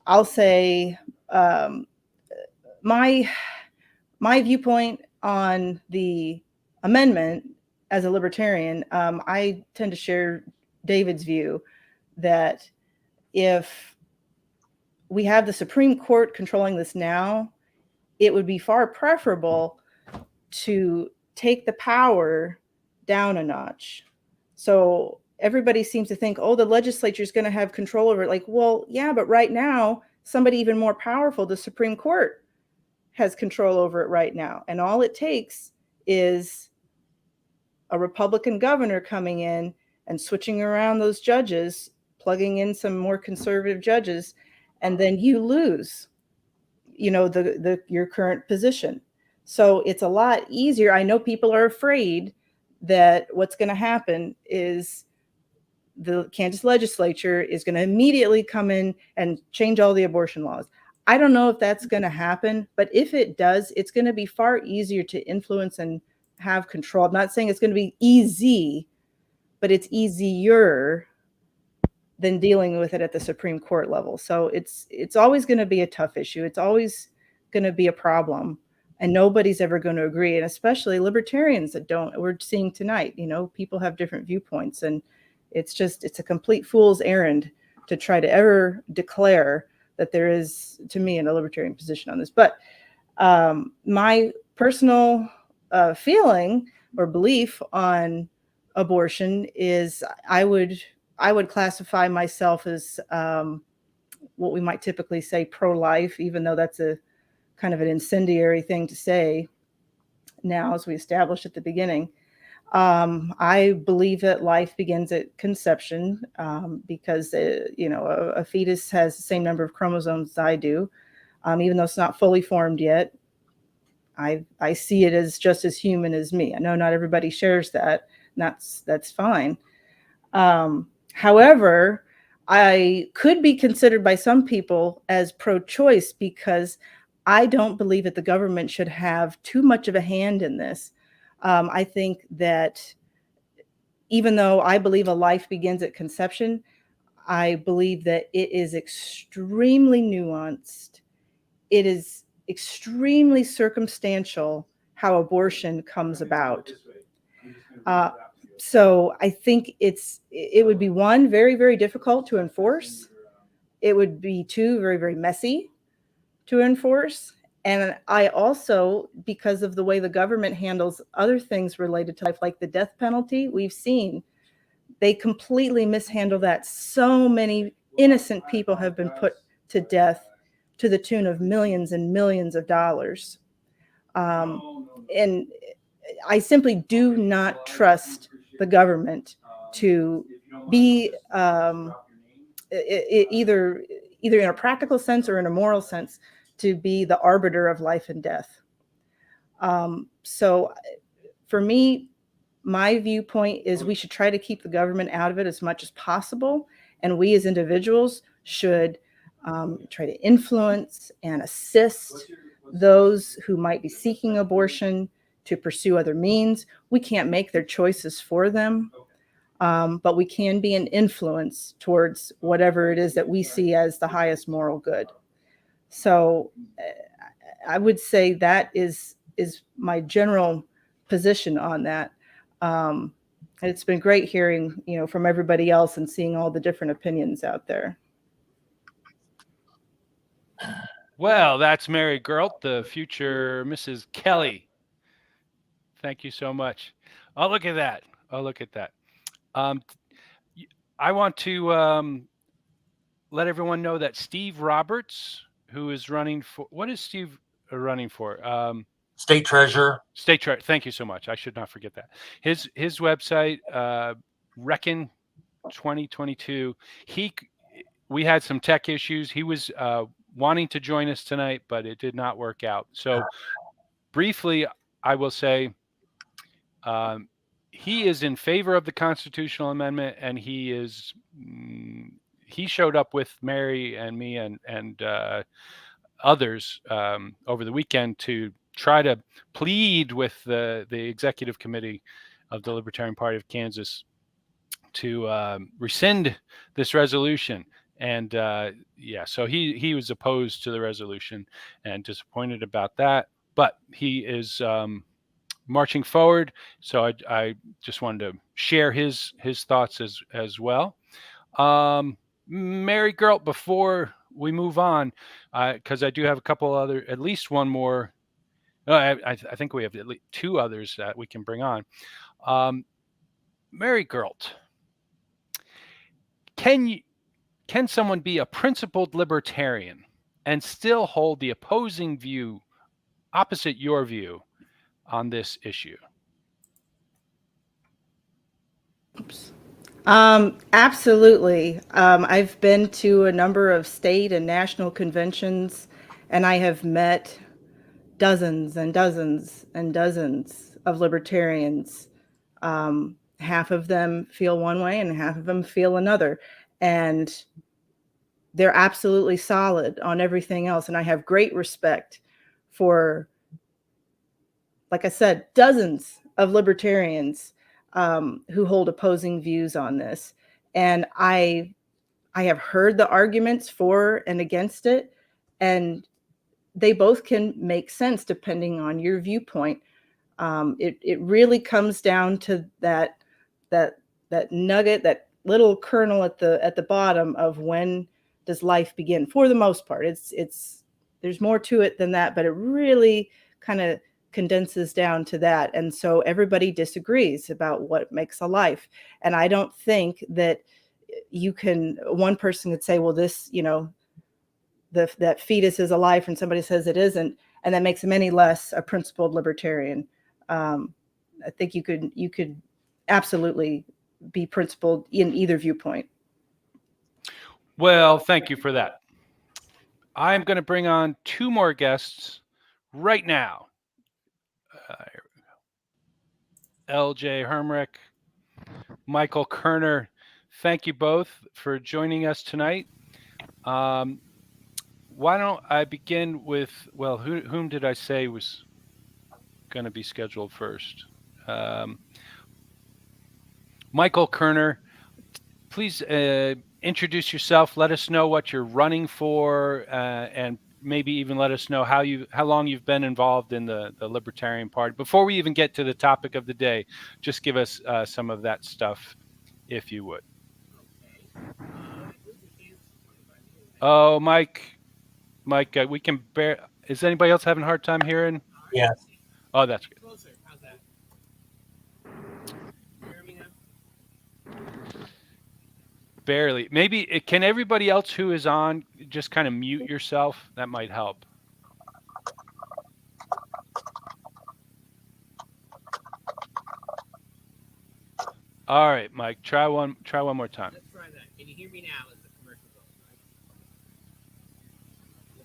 I'll say my viewpoint on the amendment as a libertarian, I tend to share David's view that if we have the Supreme Court controlling this now, it would be far preferable to take the power down a notch. So everybody seems to think, oh, the legislature is going to have control over it. Like, well, yeah, but right now, somebody even more powerful, the Supreme Court, has control over it right now. And all it takes is a Republican governor coming in and switching around those judges, plugging in some more conservative judges, and then you lose, your current position. So it's a lot easier. I know people are afraid that what's going to happen is the Kansas legislature is going to immediately come in and change all the abortion laws. I don't know if that's going to happen, but if it does, it's going to be far easier to influence and have control. I'm not saying it's going to be easy, but it's easier than dealing with it at the Supreme Court level. So it's always going to be a tough issue. It's always going to be a problem, and nobody's ever going to agree. And especially libertarians that don't, we're seeing tonight, people have different viewpoints, and it's a complete fool's errand to try to ever declare that there is, to me, a libertarian position on this. But my personal feeling or belief on abortion is I would classify myself as what we might typically say pro-life, even though that's a kind of an incendiary thing to say now, as we established at the beginning. I believe that life begins at conception because, a fetus has the same number of chromosomes as I do, even though it's not fully formed yet. I see it as just as human as me. I know not everybody shares that, and that's fine. However, I could be considered by some people as pro-choice because I don't believe that the government should have too much of a hand in this. I think that even though I believe a life begins at conception, I believe that it is extremely nuanced. It is extremely circumstantial how abortion comes about. So I think it would be, one, very, very difficult to enforce. It would be, two, very, very messy to enforce. And I also, because of the way the government handles other things related to life, like the death penalty, we've seen they completely mishandle that. So many innocent people have been put to death to the tune of millions and millions of dollars. And I simply do not trust the government to be either in a practical sense or in a moral sense to be the arbiter of life and death. So for me, my viewpoint is we should try to keep the government out of it as much as possible. And we as individuals should try to influence and assist those who might be seeking abortion to pursue other means. We can't make their choices for them, but we can be an influence towards whatever it is that we see as the highest moral good. So I would say that is my general position on that. And it's been great hearing, from everybody else and seeing all the different opinions out there. Well, that's Mary Gert, the future Mrs. Kelly. Thank you so much. Oh, look at that. I want to let everyone know that Steve Roberts, who is running for, what is Steve running for? State Treasurer. State Treasurer. Thank you so much. I should not forget that. His website, Reckon 2022. We had some tech issues. He was wanting to join us tonight, but it did not work out. So briefly, I will say he is in favor of the constitutional amendment, and he showed up with Mary and me and others over the weekend to try to plead with the executive committee of the Libertarian Party of Kansas to rescind this resolution. And so he was opposed to the resolution and disappointed about that. But he is marching forward. So I just wanted to share his thoughts as well. Mary Gert, before we move on, because I do have a couple at least one more. I think we have at least two others that we can bring on. Mary Gert, can someone be a principled libertarian and still hold the opposing view, opposite your view, on this issue? Oops. Absolutely. I've been to a number of state and national conventions, and I have met dozens and dozens and dozens of libertarians. Half of them feel one way and half of them feel another. And they're absolutely solid on everything else. And I have great respect for, like I said, dozens of libertarians who hold opposing views on this. And I have heard the arguments for and against it, and they both can make sense depending on your viewpoint. It really comes down to that nugget, that little kernel at the bottom of when does life begin. For the most part, there's more to it than that, but it really kind of condenses down to that. And so everybody disagrees about what makes a life. And I don't think that one person could say, well, this, that fetus is a life, and somebody says it isn't, and that makes them any less a principled libertarian. I think you could absolutely be principled in either viewpoint. Well, thank you for that. I'm going to bring on two more guests right now. L.J. Hermrich, Michael Kerner, thank you both for joining us tonight. Why don't I begin with, well, whom did I say was going to be scheduled first? Michael Kerner, please introduce yourself. Let us know what you're running for, and maybe even let us know how long you've been involved in the Libertarian Party. Before we even get to the topic of the day, just give us some of that stuff, if you would. Oh, Mike, we can bear. Is anybody else having a hard time hearing? Yes. Oh, that's good. How's that? You hear me now? Barely. Maybe can everybody else who is on just kind of mute yourself? That might help. All right, Mike. Try one more time. Let's try that. Can you hear me now? As the commercial goes, right?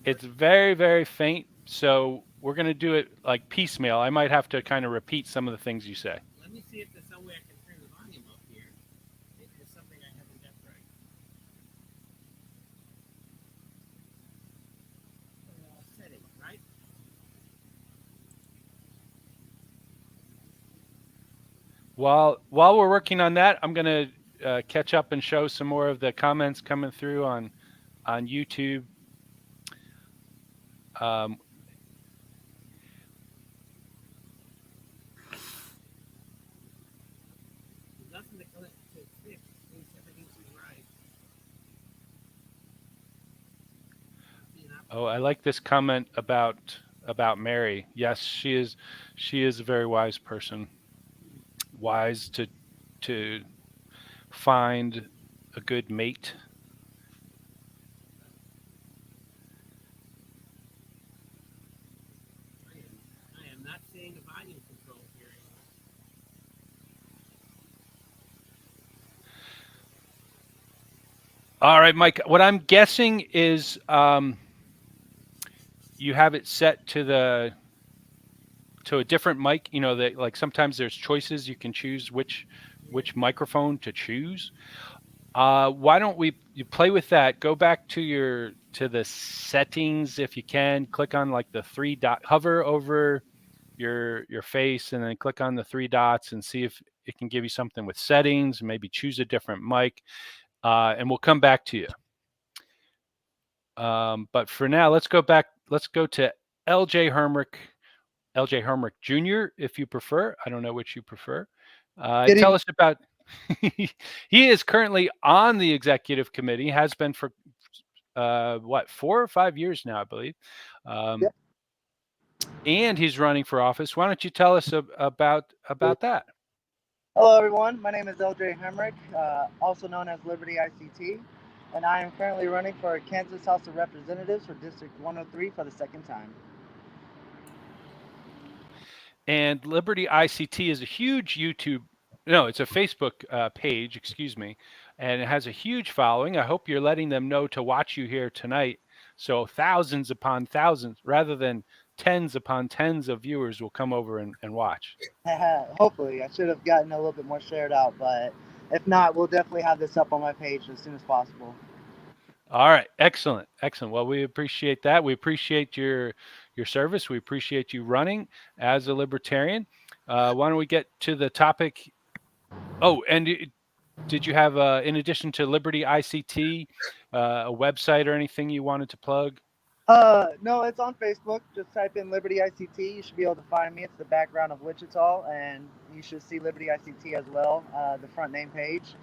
It's very, very faint, so we're going to do it like piecemeal. I might have to kind of repeat some of the things you say. Let me see if there's some way I can turn the volume up here. Maybe there's something I haven't done right. Settings, right? While we're working on that, I'm going to catch up and show some more of the comments coming through on YouTube. Nothing to fix. Everything's right. Oh, I like this comment about Mary. Yes, she is a very wise person. Wise to find a good mate. I am not seeing a volume control here. All right, Mike. What I'm guessing is you have it set to a different mic, you know, that like sometimes there's choices, you can choose which microphone to choose. Why don't you play with that? Go back to the settings if you can. Click on like the three dot, hover over your face, and then click on the three dots and see if it can give you something with settings. Maybe choose a different mic, and we'll come back to you. But for now, let's go back. Let's go to LJ Hermrich Jr. if you prefer. I don't know which you prefer. Tell us about. He is currently on the executive committee. Has been for 4 or 5 years now, I believe. Yep. And he's running for office. Why don't you tell us about that? Hello, everyone. My name is LJ Hemrick, also known as Liberty ICT, and I am currently running for Kansas House of Representatives for District 103 for the second time. And Liberty ICT is a huge it's a Facebook page, excuse me, and it has a huge following. I hope you're letting them know to watch you here tonight. So thousands upon thousands, rather than tens upon tens of viewers will come over and watch. Hopefully, I should have gotten a little bit more shared out, but if not, we'll definitely have this up on my page as soon as possible. All right, excellent. Well, we appreciate that. We appreciate your service. We appreciate you running as a libertarian. Why don't we get to the topic? Oh, and did you have, in addition to Liberty ICT, a website or anything you wanted to plug? No, it's on Facebook. Just type in Liberty ICT. You should be able to find me. It's the background of Wichita, and you should see Liberty ICT as well, the front name page.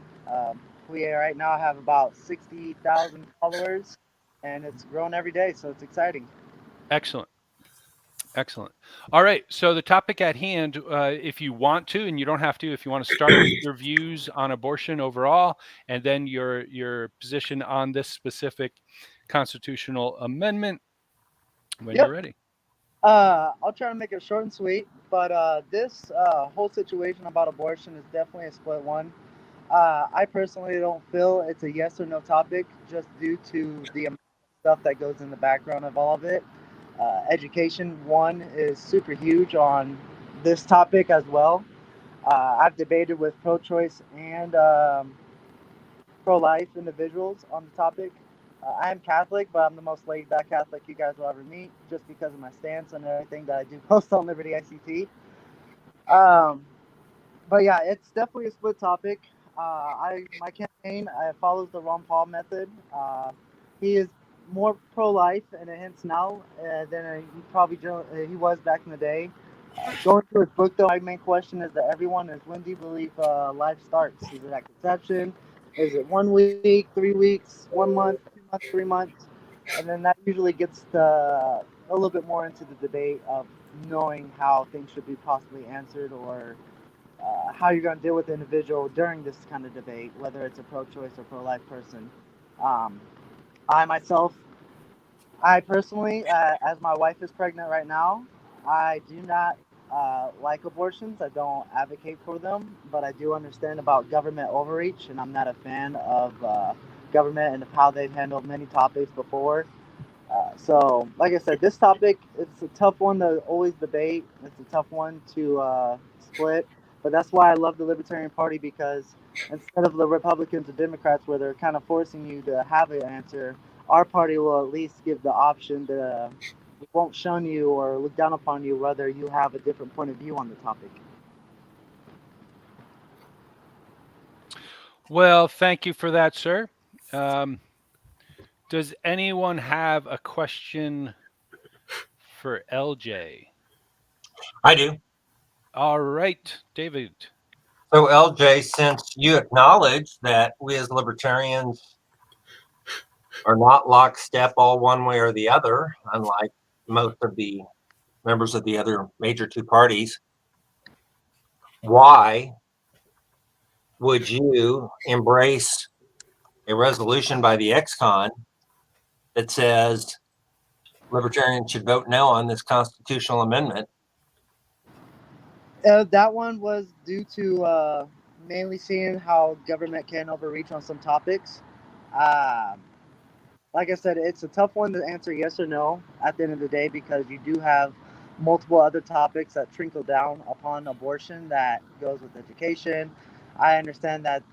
We right now have about 60,000 followers, and it's growing every day, so it's exciting. Excellent. All right. So the topic at hand, if you want to, and you don't have to, if you want to start with your views on abortion overall, and then your position on this specific constitutional amendment when you're ready. I'll try to make it short and sweet, but this whole situation about abortion is definitely a split one. I personally don't feel it's a yes or no topic, just due to the amount of stuff that goes in the background of all of it. Education, one, is super huge on this topic as well. I've debated with pro-choice and pro-life individuals on the topic. I am Catholic, but I'm the most laid-back Catholic you guys will ever meet, just because of my stance and everything that I do post on Liberty ICT. But yeah, it's definitely a split topic. My campaign follows the Ron Paul method. He is more pro-life and hence now than he probably he was back in the day. Going through his book, though, my main question is that everyone is, when do you believe life starts? Is it at conception? Is it 1 week, 3 weeks, 1 month, 2 months, 3 months? And then that usually gets a little bit more into the debate of knowing how things should be possibly answered, or how you're going to deal with the individual during this kind of debate, whether it's a pro-choice or pro-life person. I personally, as my wife is pregnant right now, I do not like abortions. I don't advocate for them, but I do understand about government overreach, and I'm not a fan of government and of how they've handled many topics before. So, like I said, this topic, it's a tough one to always debate. It's a tough one to split. But that's why I love the Libertarian Party, because instead of the Republicans and Democrats, where they're kind of forcing you to have an answer, our party will at least give the option that it won't shun you or look down upon you whether you have a different point of view on the topic. Well, thank you for that, sir. Does anyone have a question for LJ? I do. All right, David. So, LJ, since you acknowledge that we as libertarians are not lockstep all one way or the other, unlike most of the members of the other major two parties, why would you embrace a resolution by the ex-con that says libertarians should vote no on this constitutional amendment? That one was due to mainly seeing how government can overreach on some topics. like I said, it's a tough one to answer yes or no at the end of the day, because you do have multiple other topics that trickle down upon abortion that goes with education. I understand that,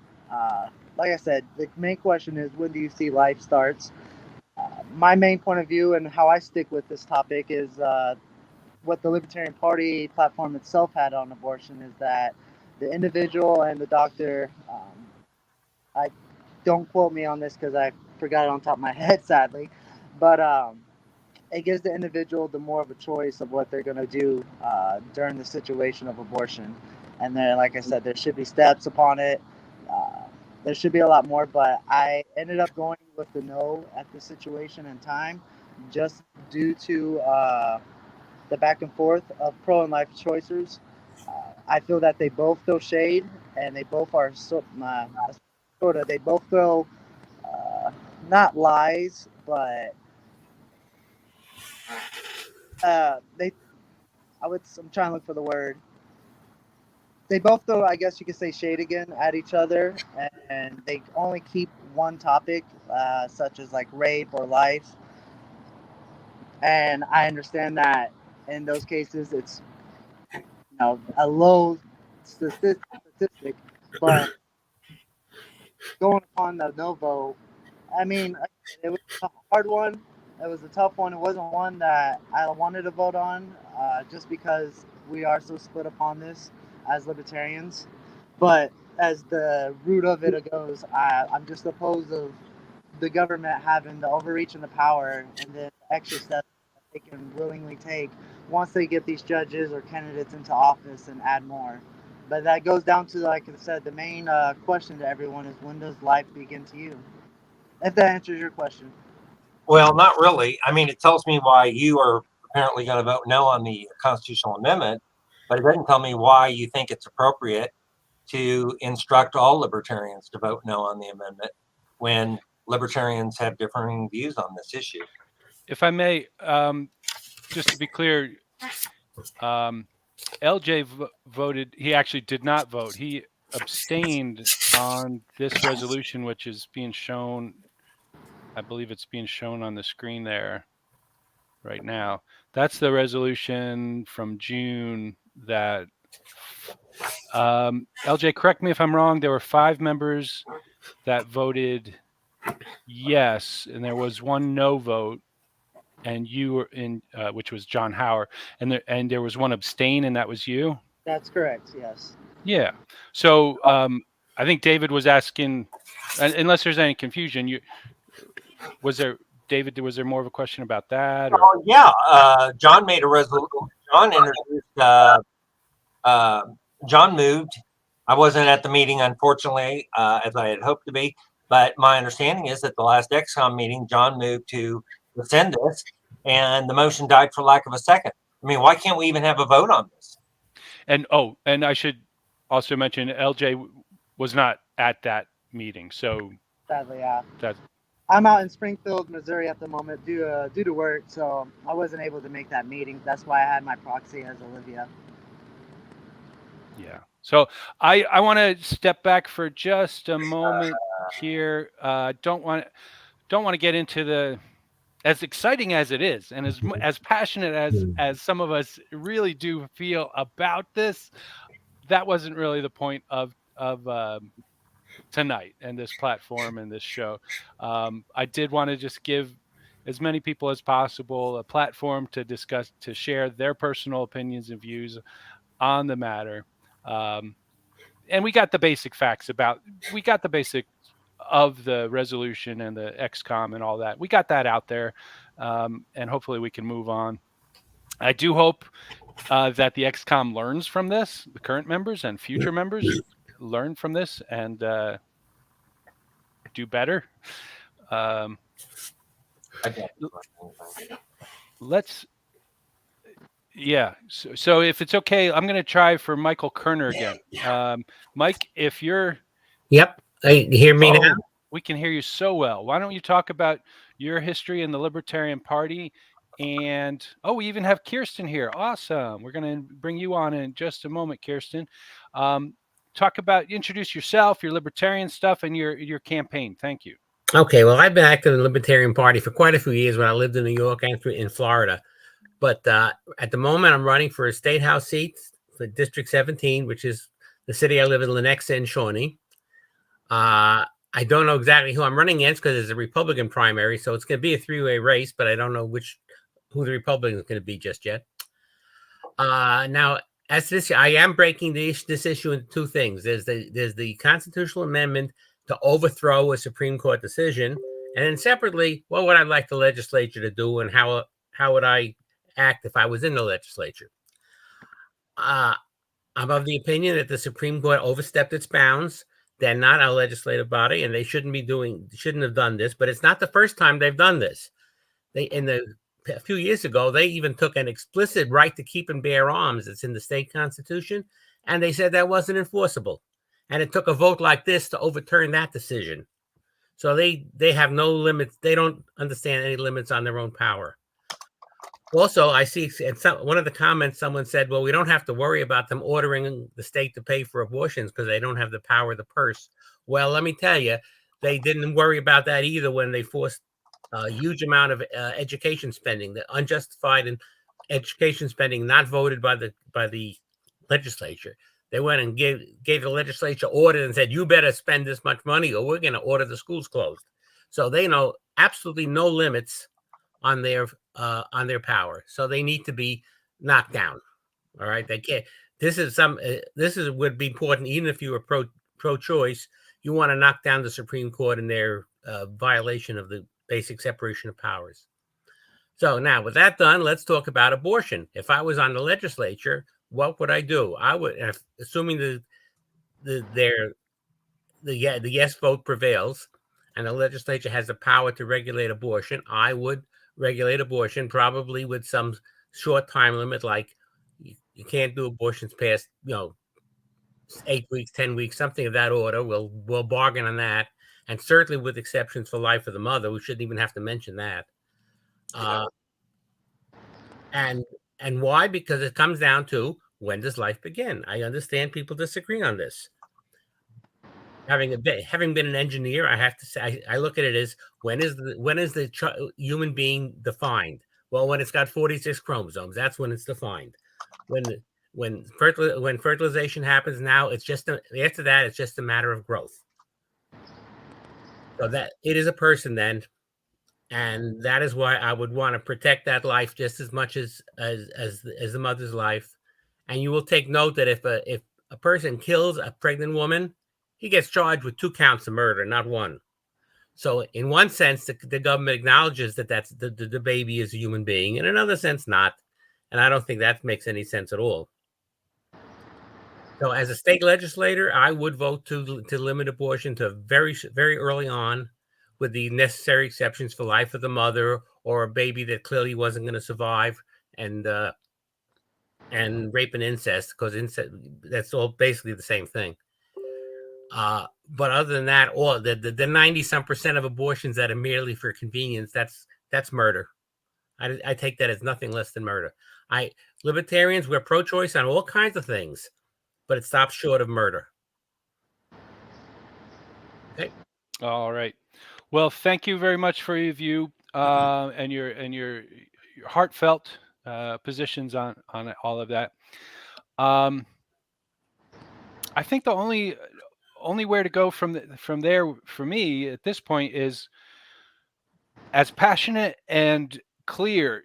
like I said, the main question is, when do you see life starts? My main point of view and how I stick with this topic is what the Libertarian Party platform itself had on abortion is that the individual and the doctor, I don't quote me on this because I forgot it on top of my head, sadly, but it gives the individual the more of a choice of what they're going to do during the situation of abortion. And then, like I said, there should be steps upon it. Uh, there should be a lot more, but I ended up going with the no at the situation and time, just due to the back and forth of pro and life choicers. I feel that they both throw shade, and they both are sort of, they both throw uh, not lies, but they. I'm trying to look for the word. They both throw, I guess you could say, shade again at each other, and they only keep one topic, such as like rape or life. And I understand that in those cases, it's a low statistic, but going upon the no vote, I mean, it was a hard one. It was a tough one. It wasn't one that I wanted to vote on, just because we are so split upon this as libertarians. But as the root of it goes, I'm just opposed of the government having the overreach and the power, and then the extra steps that they can willingly take once they get these judges or candidates into office and add more. But that goes down to, like I said, the main question to everyone is, when does life begin to you? If that answers your question. Well, not really. I mean, it tells me why you are apparently going to vote no on the constitutional amendment, but it doesn't tell me why you think it's appropriate to instruct all libertarians to vote no on the amendment when libertarians have differing views on this issue. If I may, just to be clear, LJ voted. He actually did not vote. He abstained on this resolution, which is being shown. I believe it's being shown on the screen there right now. That's the resolution from June that LJ, correct me if I'm wrong. There were 5 members that voted yes, and there was 1 no vote, and you were in, which was John Howard, and there was 1 abstain, and that was you. That's correct. Yes. Yeah. So I think David was asking, unless there's any confusion, was there more of a question about that? Or? Oh, yeah. John made a resolution. John introduced. John moved. I wasn't at the meeting, unfortunately, as I had hoped to be. But my understanding is that the last XCOM meeting, John moved to rescind this, and the motion died for lack of a second. I mean, why can't we even have a vote on this? And I should also mention LJ was not at that meeting, so Sadly, yeah. that's. I'm out in Springfield, Missouri at the moment due to work, so I wasn't able to make that meeting. That's why I had my proxy as Olivia. Yeah. So I want to step back for just a moment here. Don't want to get into the, as exciting as it is, and as passionate as some of us really do feel about this. That wasn't really the point of tonight and this platform and this show. I did want to just give as many people as possible a platform to discuss, to share their personal opinions and views on the matter. And we got the basic facts we got the basics of the resolution and the XCOM and all that. We got that out there, and hopefully we can move on. I do hope that the XCOM learns from this, the current members and future members learn from this and do better. Yeah. So if it's okay, I'm going to try for Michael Kerner again. Mike, if you're. Yep. You hear me now? We can hear you so well. Why don't you talk about your history in the Libertarian Party? And we even have Kirsten here. Awesome. We're going to bring you on in just a moment, Kirsten. Introduce yourself, your libertarian stuff, and your campaign. Thank you. Okay, well, I've been active in the Libertarian Party for quite a few years when I lived in New York and in Florida. But at the moment, I'm running for a state house seat for District 17, which is the city I live in, Lenexa and Shawnee. I don't know exactly who I'm running against because it's a Republican primary, so it's going to be a three-way race, but I don't know who the Republican is going to be just yet. Now, as to this, I am breaking this issue into two things. There's the constitutional amendment to overthrow a Supreme Court decision, and then separately, what would I like the legislature to do, and how would I act if I was in the legislature? I'm of the opinion that the Supreme Court overstepped its bounds. They're not a legislative body, and they shouldn't have done this. But it's not the first time they've done this. A few years ago, they even took an explicit right to keep and bear arms. It's in the state constitution, and they said that wasn't enforceable. And it took a vote like this to overturn that decision. So they have no limits. They don't understand any limits on their own power. Also, I see one of the comments, someone said, well, we don't have to worry about them ordering the state to pay for abortions because they don't have the power of the purse. Well, let me tell you, they didn't worry about that either when they forced a huge amount of education spending, the unjustified education spending not voted by the legislature. They went and gave the legislature orders and said, you better spend this much money or we're going to order the schools closed. So they know absolutely no limits on their power. So they need to be knocked down. All right. They can't. This would be important, even if you were pro-choice. You want to knock down the Supreme Court in their violation of the basic separation of powers. So now, with that done, let's talk about abortion. If I was on the legislature, what would I do? I would, assuming the yes vote prevails, and the legislature has the power to regulate abortion, I would regulate abortion, probably with some short time limit, like you can't do abortions past 8 weeks, 10 weeks, something of that order. We'll bargain on that, and certainly with exceptions for life of the mother. We shouldn't even have to mention that. And why? Because it comes down to, when does life begin? I understand people disagree on this. Having been an engineer, I have to say, I look at it as, when is the human being defined? Well, when it's got 46 chromosomes, that's when it's defined. When fertilization happens, now it's just after that, it's just a matter of growth. So that it is a person then, and that is why I would want to protect that life just as much as the mother's life. And you will take note that if a person kills a pregnant woman, he gets charged with 2 counts of murder, not 1. So in one sense, the government acknowledges that the baby is a human being. In another sense, not. And I don't think that makes any sense at all. So as a state legislator, I would vote to limit abortion to very, very early on, with the necessary exceptions for life of the mother or a baby that clearly wasn't going to survive, and rape and incest, because incest, that's all basically the same thing. But other than that, all the 90-some% of abortions that are merely for convenience, that's murder. I take that as nothing less than murder. Libertarians, we're pro-choice on all kinds of things, but it stops short of murder. Okay. All right. Well, thank you very much for your view and your heartfelt positions on all of that. I think the only where to go from there for me at this point is, as passionate and clear,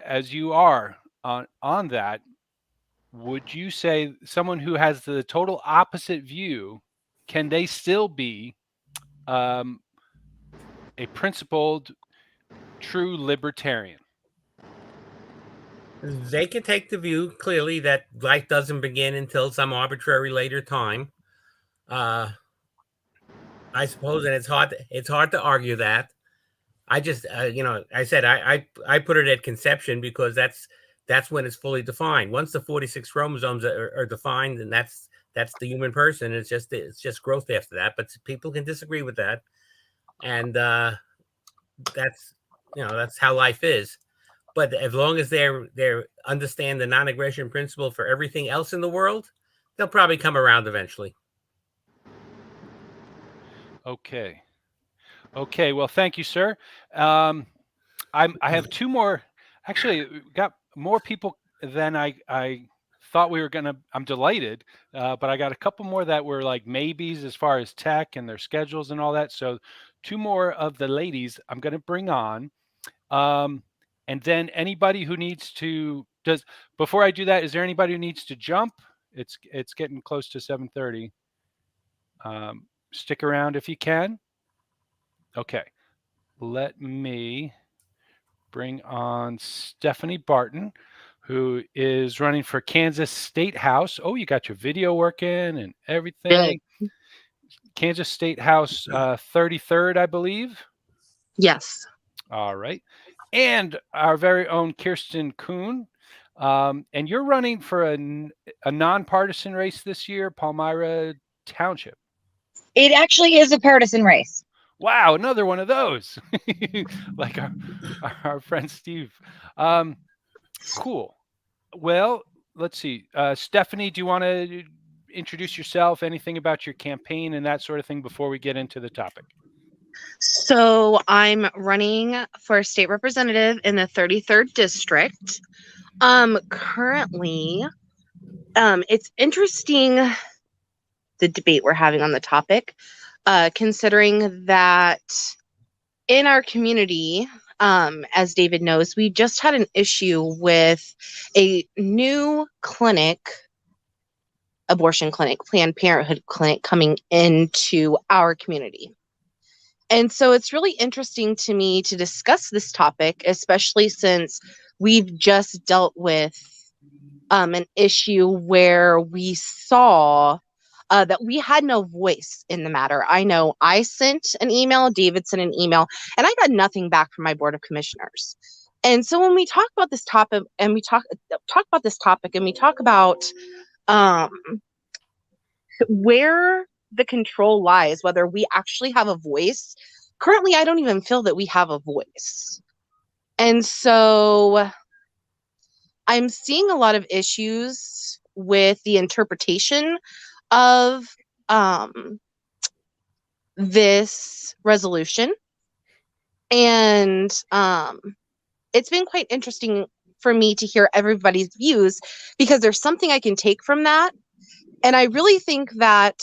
as you are on that, would you say someone who has the total opposite view, can they still be a principled, true libertarian? They can take the view clearly that life doesn't begin until some arbitrary later time. I suppose, and it's hard to argue that. I just, I said I put it at conception because that's when it's fully defined. Once the 46 chromosomes are defined, and that's the human person. It's just growth after that. But people can disagree with that, and that's how life is. But as long as they understand the non-aggression principle for everything else in the world, they'll probably come around eventually. Okay. Okay, well, thank you, sir. I have two more. Actually, we got more people than I thought we were gonna. I'm delighted, but I got a couple more that were like maybes as far as tech and their schedules and all that. So, two more of the ladies I'm gonna bring on, and then anybody who needs to does. Before I do that, is there anybody who needs to jump? It's getting close to 7:30. Stick around if you can. Okay, let me bring on Stephanie Barton, who is running for Kansas State House. Oh, you got your video working and everything. Good. Kansas State House 33rd, I believe. Yes. All right. And our very own Kirsten Kuhn. And you're running for a nonpartisan race this year, Palmyra Township. It actually is a partisan race. Wow, another one of those. Like our friend Steve. Cool. Well, let's see. Stephanie, do you want to introduce yourself, anything about your campaign and that sort of thing before we get into the topic? So I'm running for state representative in the 33rd district. Currently, it's interesting the debate we're having on the topic, considering that in our community, as David knows, we just had an issue with a new clinic, abortion clinic, Planned Parenthood clinic coming into our community. And so it's really interesting to me to discuss this topic, especially since we've just dealt with an issue where we saw that we had no voice in the matter. I know I sent an email, David sent an email, and I got nothing back from my Board of Commissioners. And so when we talk about this topic and we talk about this topic and we talk about where the control lies, whether we actually have a voice, currently I don't even feel that we have a voice. And so I'm seeing a lot of issues with the interpretation of this resolution. And it's been quite interesting for me to hear everybody's views, because there's something I can take from that. And I really think that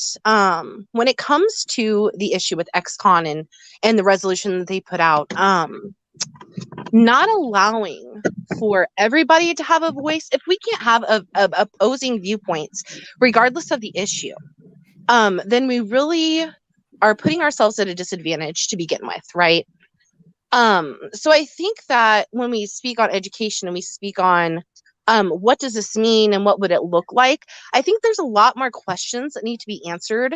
when it comes to the issue with ex-con and the resolution that they put out, not allowing for everybody to have a voice, if we can't have a opposing viewpoints, regardless of the issue, then we really are putting ourselves at a disadvantage to begin with, right? So I think that when we speak on education and we speak on what does this mean and what would it look like, I think there's a lot more questions that need to be answered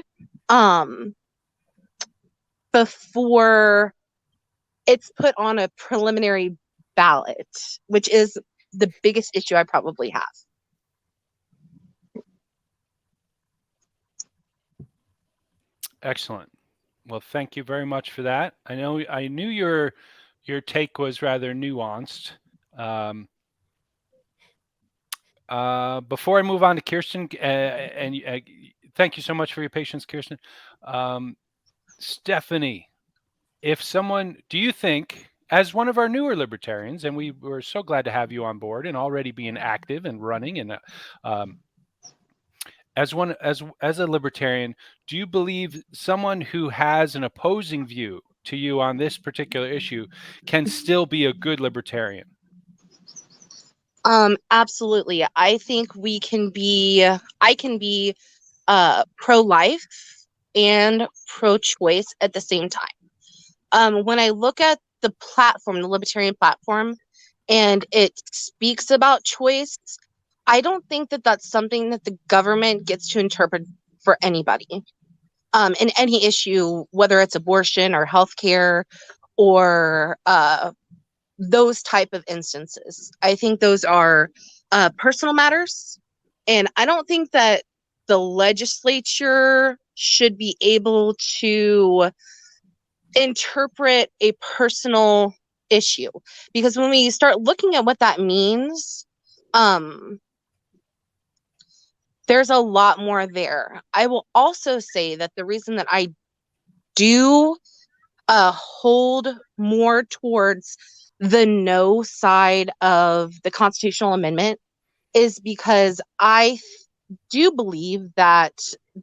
before it's put on a preliminary ballot, which is the biggest issue I probably have. Excellent. Well, thank you very much for that. I knew your take was rather nuanced. Before I move on to Kirsten, and thank you so much for your patience, Kirsten. Stephanie, do you think, as one of our newer libertarians, and we were so glad to have you on board and already being active and running, and as a libertarian, do you believe someone who has an opposing view to you on this particular issue can still be a good libertarian? Absolutely. I think I can be pro-life and pro-choice at the same time. When I look at the platform, the libertarian platform, and it speaks about choice, I don't think that that's something that the government gets to interpret for anybody. In any issue, whether it's abortion or healthcare or those type of instances. I think those are personal matters. And I don't think that the legislature should be able to interpret a personal issue. Because when we start looking at what that means, there's a lot more there. I will also say that the reason that I do hold more towards the no side of the constitutional amendment is because I do believe that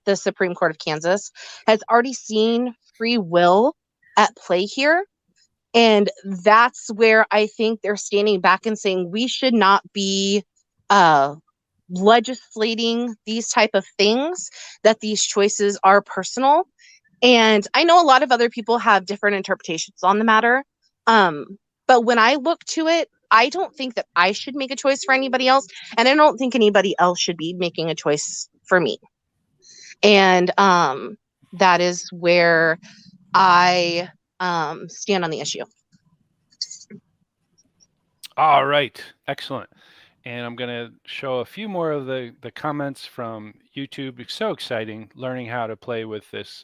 the Supreme Court of Kansas has already seen free will at play here. And that's where I think they're standing back and saying we should not be legislating these type of things, that these choices are personal. And I know a lot of other people have different interpretations on the matter. But when I look to it, I don't think that I should make a choice for anybody else. And I don't think anybody else should be making a choice for me. And that is where I stand on the issue. All right. Excellent. And I'm going to show a few more of the comments from YouTube. It's so exciting learning how to play with this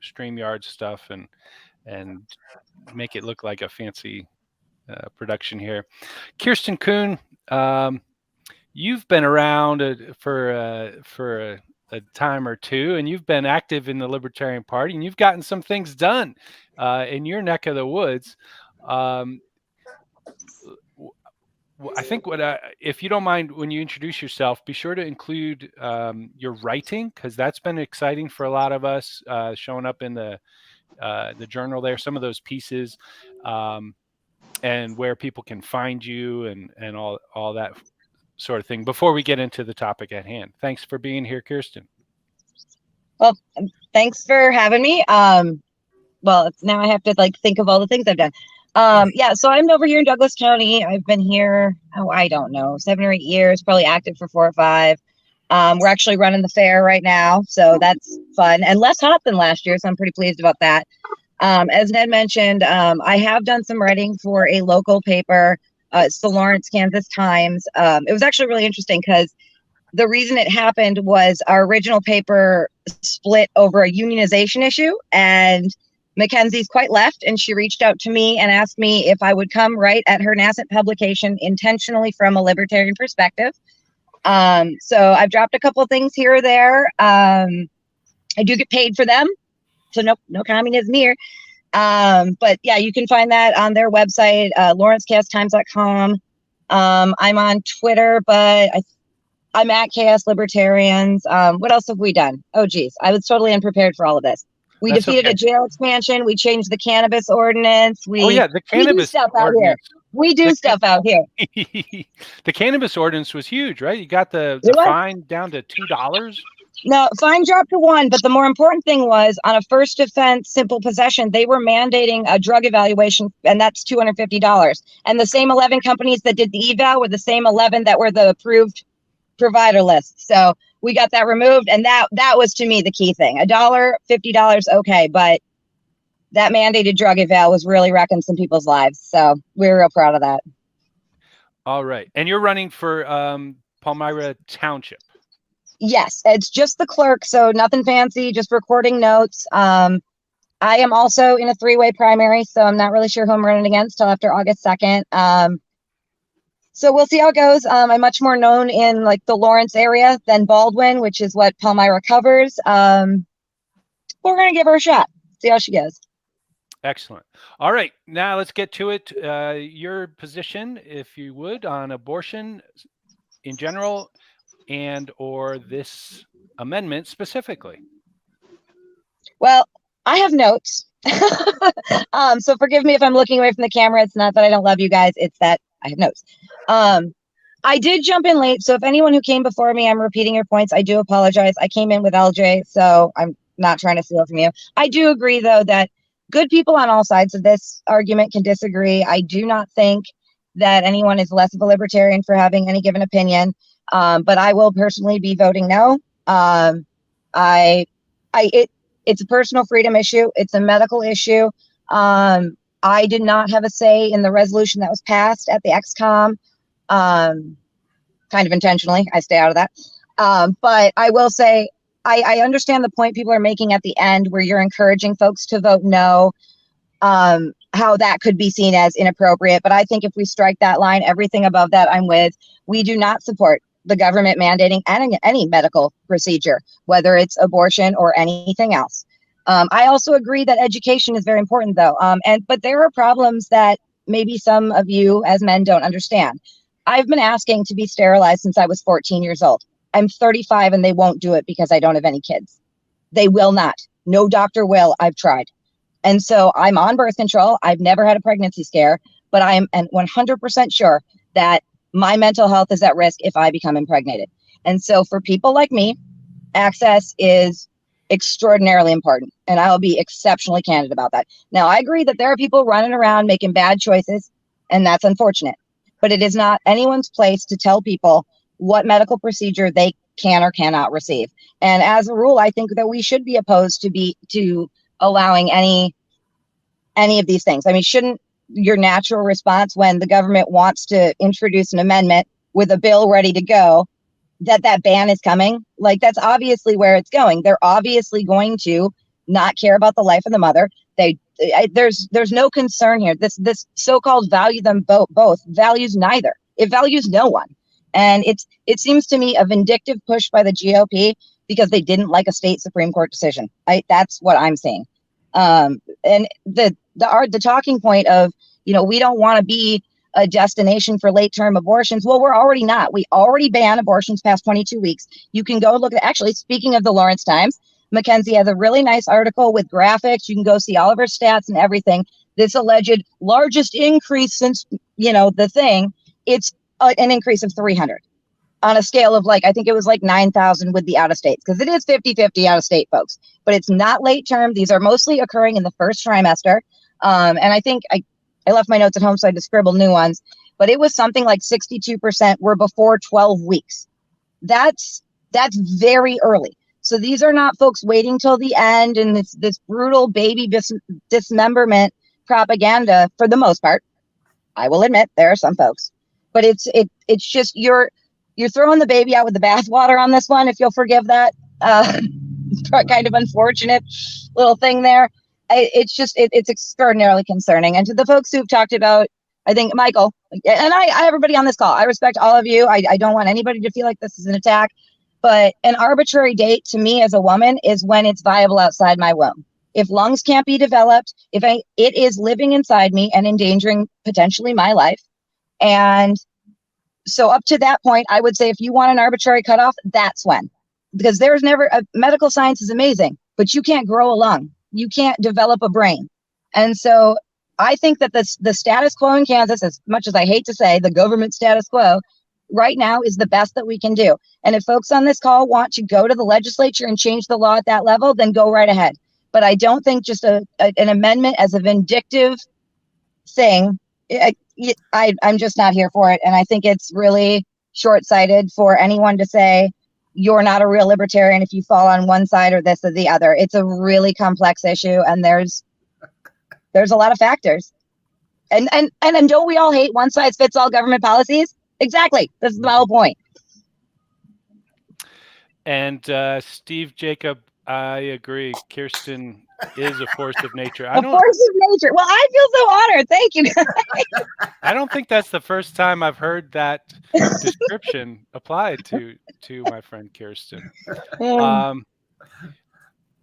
StreamYard stuff and make it look like a fancy production here. Kirsten Kuhn, you've been around for a time or two, and you've been active in the Libertarian Party, and you've gotten some things done in your neck of the woods. I think if you don't mind, when you introduce yourself, be sure to include your writing, because that's been exciting for a lot of us, showing up in the journal there, some of those pieces, and where people can find you and all that sort of thing before we get into the topic at hand. Thanks for being here, Kirsten. Well, thanks for having me. Well, now I have to think of all the things I've done. Yeah, so I'm over here in Douglas County. I've been here, I don't know, 7 or 8 years, probably active for 4 or 5. We're actually running the fair right now, so that's fun and less hot than last year, so I'm pretty pleased about that. As Ned mentioned, I have done some writing for a local paper. It's the Lawrence, Kansas Times. It was actually really interesting because the reason it happened was our original paper split over a unionization issue, and Mackenzie's quite left, and she reached out to me and asked me if I would come write at her nascent publication intentionally from a libertarian perspective. So I've dropped a couple of things here or there. I do get paid for them, so no communism here. But yeah, you can find that on their website, lawrencekstimes.com. I'm on Twitter, but I'm at Chaos Libertarians. What else have we done? Oh, geez, I was totally unprepared for all of this. We defeated a jail expansion. We changed the cannabis ordinance. The cannabis stuff out here. We do stuff out here. The cannabis ordinance was huge, right? You got the fine down to $2. No, fine dropped to $1. But the more important thing was on a first offense, simple possession, they were mandating a drug evaluation, and that's $250. And the same 11 companies that did the eval were the same 11 that were the approved provider list. So we got that removed, and that was to me the key thing. $1, $50, okay, but that mandated drug eval was really wrecking some people's lives. So we're real proud of that. All right, and you're running for Palmyra Township. Yes, it's just the clerk, so nothing fancy, just recording notes. I am also in a 3-way primary, so I'm not really sure who I'm running against till after August 2nd. So we'll see how it goes. I'm much more known in the Lawrence area than Baldwin, which is what Palmyra covers. We're going to give her a shot, see how she goes. Excellent. All right, now let's get to it. Your position, if you would, on abortion in general and or this amendment specifically. Well, I have notes. So forgive me if I'm looking away from the camera. It's not that I don't love you guys. It's that I have notes. I did jump in late, so if anyone who came before me, I'm repeating your points, I do apologize. I came in with LJ, so I'm not trying to steal from you. I do agree, though, that good people on all sides of this argument can disagree. I do not think that anyone is less of a libertarian for having any given opinion, but I will personally be voting no. It's a personal freedom issue. It's a medical issue. I did not have a say in the resolution that was passed at the XCOM, kind of intentionally. I stay out of that. But I will say, I understand the point people are making at the end where you're encouraging folks to vote no, how that could be seen as inappropriate. But I think if we strike that line, everything above that I'm with. We do not support the government mandating any medical procedure, whether it's abortion or anything else. I also agree that education is very important, though. But there are problems that maybe some of you as men don't understand. I've been asking to be sterilized since I was 14 years old. I'm 35 and they won't do it because I don't have any kids. They will not. No doctor will. I've tried. And so I'm on birth control. I've never had a pregnancy scare, but I'm 100% sure that my mental health is at risk if I become impregnated. And so for people like me, access is extraordinarily important. And I'll be exceptionally candid about that. Now, I agree that there are people running around making bad choices, and that's unfortunate. But it is not anyone's place to tell people what medical procedure they can or cannot receive. And as a rule, I think that we should be opposed to allowing any of these things. I mean, shouldn't your natural response when the government wants to introduce an amendment with a bill ready to go, that ban is coming? Like, that's obviously where it's going. They're obviously going to not care about the life of the mother. There's no concern here. This so-called value them both values neither. It values no one. And it seems to me a vindictive push by the GOP because they didn't like a state Supreme Court decision. That's what I'm seeing. And the talking point of, we don't want to be a destination for late-term abortions. Well, we're already not. We already ban abortions past 22 weeks. You can go look at, actually, speaking of the Lawrence Times, Mackenzie has a really nice article with graphics. You can go see all of her stats and everything. This alleged largest increase since, the thing, it's an increase of 300 on a scale of I think it was 9,000 with the out-of-states, because it is 50-50 out-of-state folks, but it's not late term. These are mostly occurring in the first trimester. And I think I left my notes at home, so I had to scribble new ones, but it was something like 62% were before 12 weeks. That's very early. So these are not folks waiting till the end and this brutal baby dismemberment propaganda for the most part. I will admit there are some folks, but it's just you're throwing the baby out with the bathwater on this one, if you'll forgive that kind of unfortunate little thing there. It's extraordinarily concerning. And to the folks who've talked about, I think Michael and I everybody on this call, I respect all of you. I don't want anybody to feel like this is an attack, but an arbitrary date to me as a woman is when it's viable outside my womb. If lungs can't be developed, it is living inside me and endangering potentially my life. And so up to that point, I would say if you want an arbitrary cutoff, that's when. Because there's never, medical science is amazing, but you can't grow a lung. You can't develop a brain. And so I think that the status quo in Kansas, as much as I hate to say the government status quo, right now is the best that we can do. And if folks on this call want to go to the legislature and change the law at that level, then go right ahead. But I don't think just an amendment as a vindictive thing, I'm just not here for it. And I think it's really short-sighted for anyone to say you're not a real libertarian if you fall on one side or this or the other. It's a really complex issue, and there's a lot of factors. And don't we all hate one size fits all government policies? Exactly. This is my whole point. And Steve Jacob, I agree. Kirsten is a force of nature. Force of nature. Well, I feel so honored. Thank you. I don't think that's the first time I've heard that description applied to my friend Kirsten.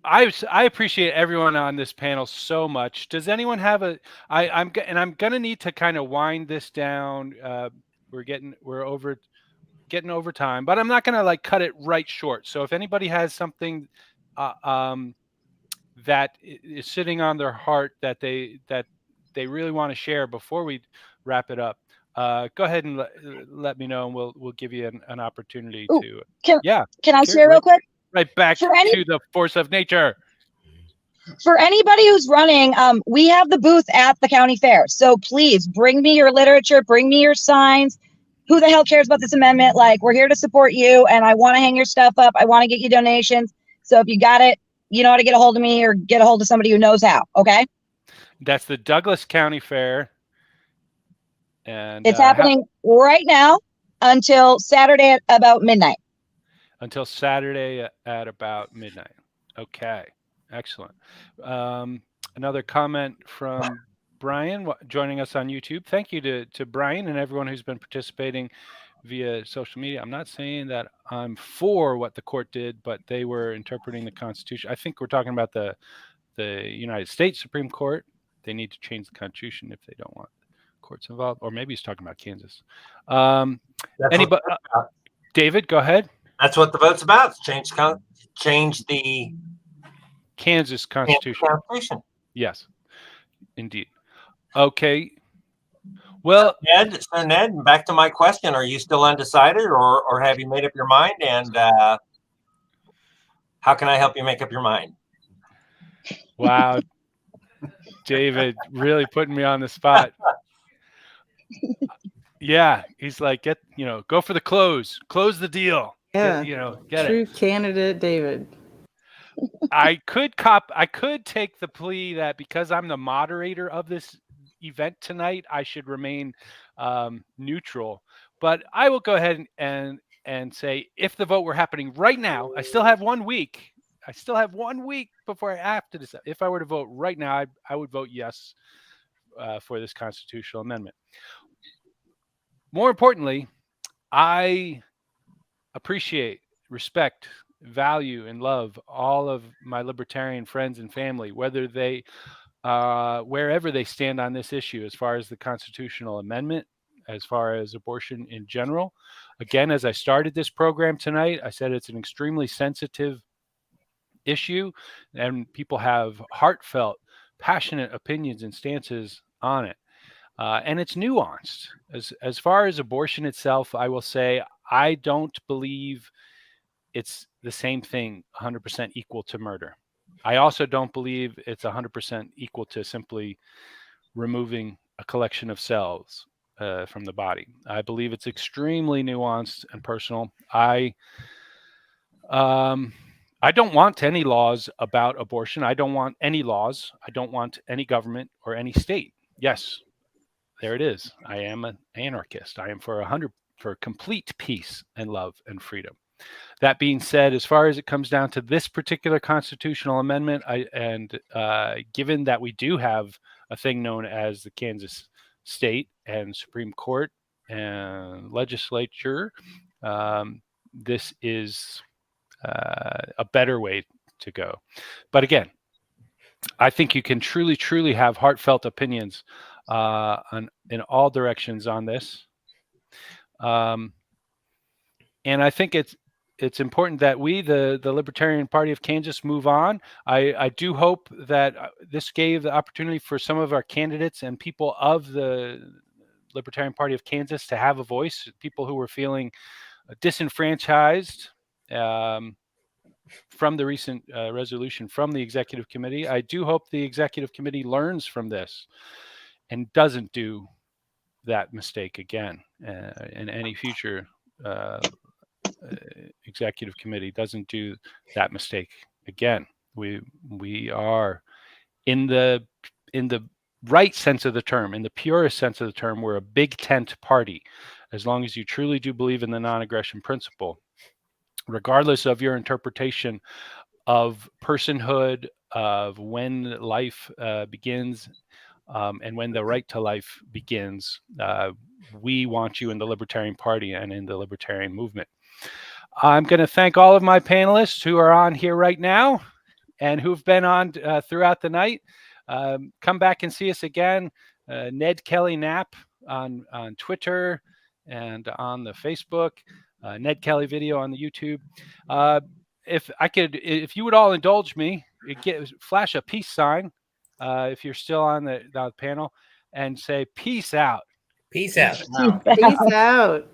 I appreciate everyone on this panel so much. Does anyone have I'm gonna need to kind of wind this down. We're getting over time, but I'm not gonna cut it right short. So if anybody has something that is sitting on their heart that they really want to share before we wrap it up, go ahead and let me know, and we'll give you an opportunity to. Can I share real quick? Right back to the force of nature. For anybody who's running, we have the booth at the county fair. So please bring me your literature, bring me your signs. Who the hell cares about this amendment? We're here to support you, and I want to hang your stuff up. I want to get you donations. So if you got it, you know how to get a hold of me or get a hold of somebody who knows how. Okay. That's the Douglas County Fair. And it's happening right now until Saturday at about midnight. Until Saturday at about midnight. Okay. Excellent. Another comment from Brian joining us on YouTube. Thank you to Brian and everyone who's been participating via social media. I'm not saying that I'm for what the court did, but they were interpreting the Constitution. I think we're talking about the the United States Supreme Court. They need to change the Constitution if they don't want courts involved. Or maybe he's talking about Kansas. Anybody? David, go ahead. That's what the vote's about. Change the Kansas Constitution. Yes, indeed. Okay. Well, Ned, back to my question. Are you still undecided, or have you made up your mind? And how can I help you make up your mind? Wow. David, really putting me on the spot. Yeah, he's like, go for the close the deal. Yeah, get true it. Candidate David. I could take the plea that because I'm the moderator of this event tonight, I should remain neutral. But I will go ahead and say, if the vote were happening right now, I still have 1 week. I still have 1 week before I have to decide. If I were to vote right now, I would vote yes for this constitutional amendment. More importantly, I appreciate, respect, value, and love all of my libertarian friends and family, whether they wherever they stand on this issue, as far as the constitutional amendment, as far as abortion in general. Again, as I started this program tonight, I said it's an extremely sensitive issue, and people have heartfelt, passionate opinions and stances on it. And it's nuanced. As far as abortion itself, I will say I don't believe it's the same thing 100% equal to murder. I also don't believe it's 100% equal to simply removing a collection of cells from the body. I believe it's extremely nuanced and personal. I don't want any laws about abortion. I don't want any laws. I don't want any government or any state. Yes, there it is. I am an anarchist. I am for complete peace and love and freedom. That being said, as far as it comes down to this particular constitutional amendment, given that we do have a thing known as the Kansas State and Supreme Court and legislature, this is a better way to go. But again, I think you can truly, truly have heartfelt opinions in all directions on this. And I think it's important that we, the Libertarian Party of Kansas, move on. I do hope that this gave the opportunity for some of our candidates and people of the Libertarian Party of Kansas to have a voice, people who were feeling disenfranchised from the recent resolution from the Executive Committee. I do hope the Executive Committee learns from this and doesn't do that mistake again in any future Executive Committee doesn't do that mistake again. We are in the right sense of the term, in the purest sense of the term, we're a big tent party. As long as you truly do believe in the non-aggression principle, regardless of your interpretation of personhood, of when life begins, and when the right to life begins, we want you in the Libertarian Party and in the Libertarian movement. I'm going to thank all of my panelists who are on here right now and who've been on throughout the night. Come back and see us again. Ned Kelly Knapp on Twitter and on the Facebook. Ned Kelly video on the YouTube. If you would all indulge me, flash a peace sign if you're still on the panel and say peace out. Peace out. Peace out.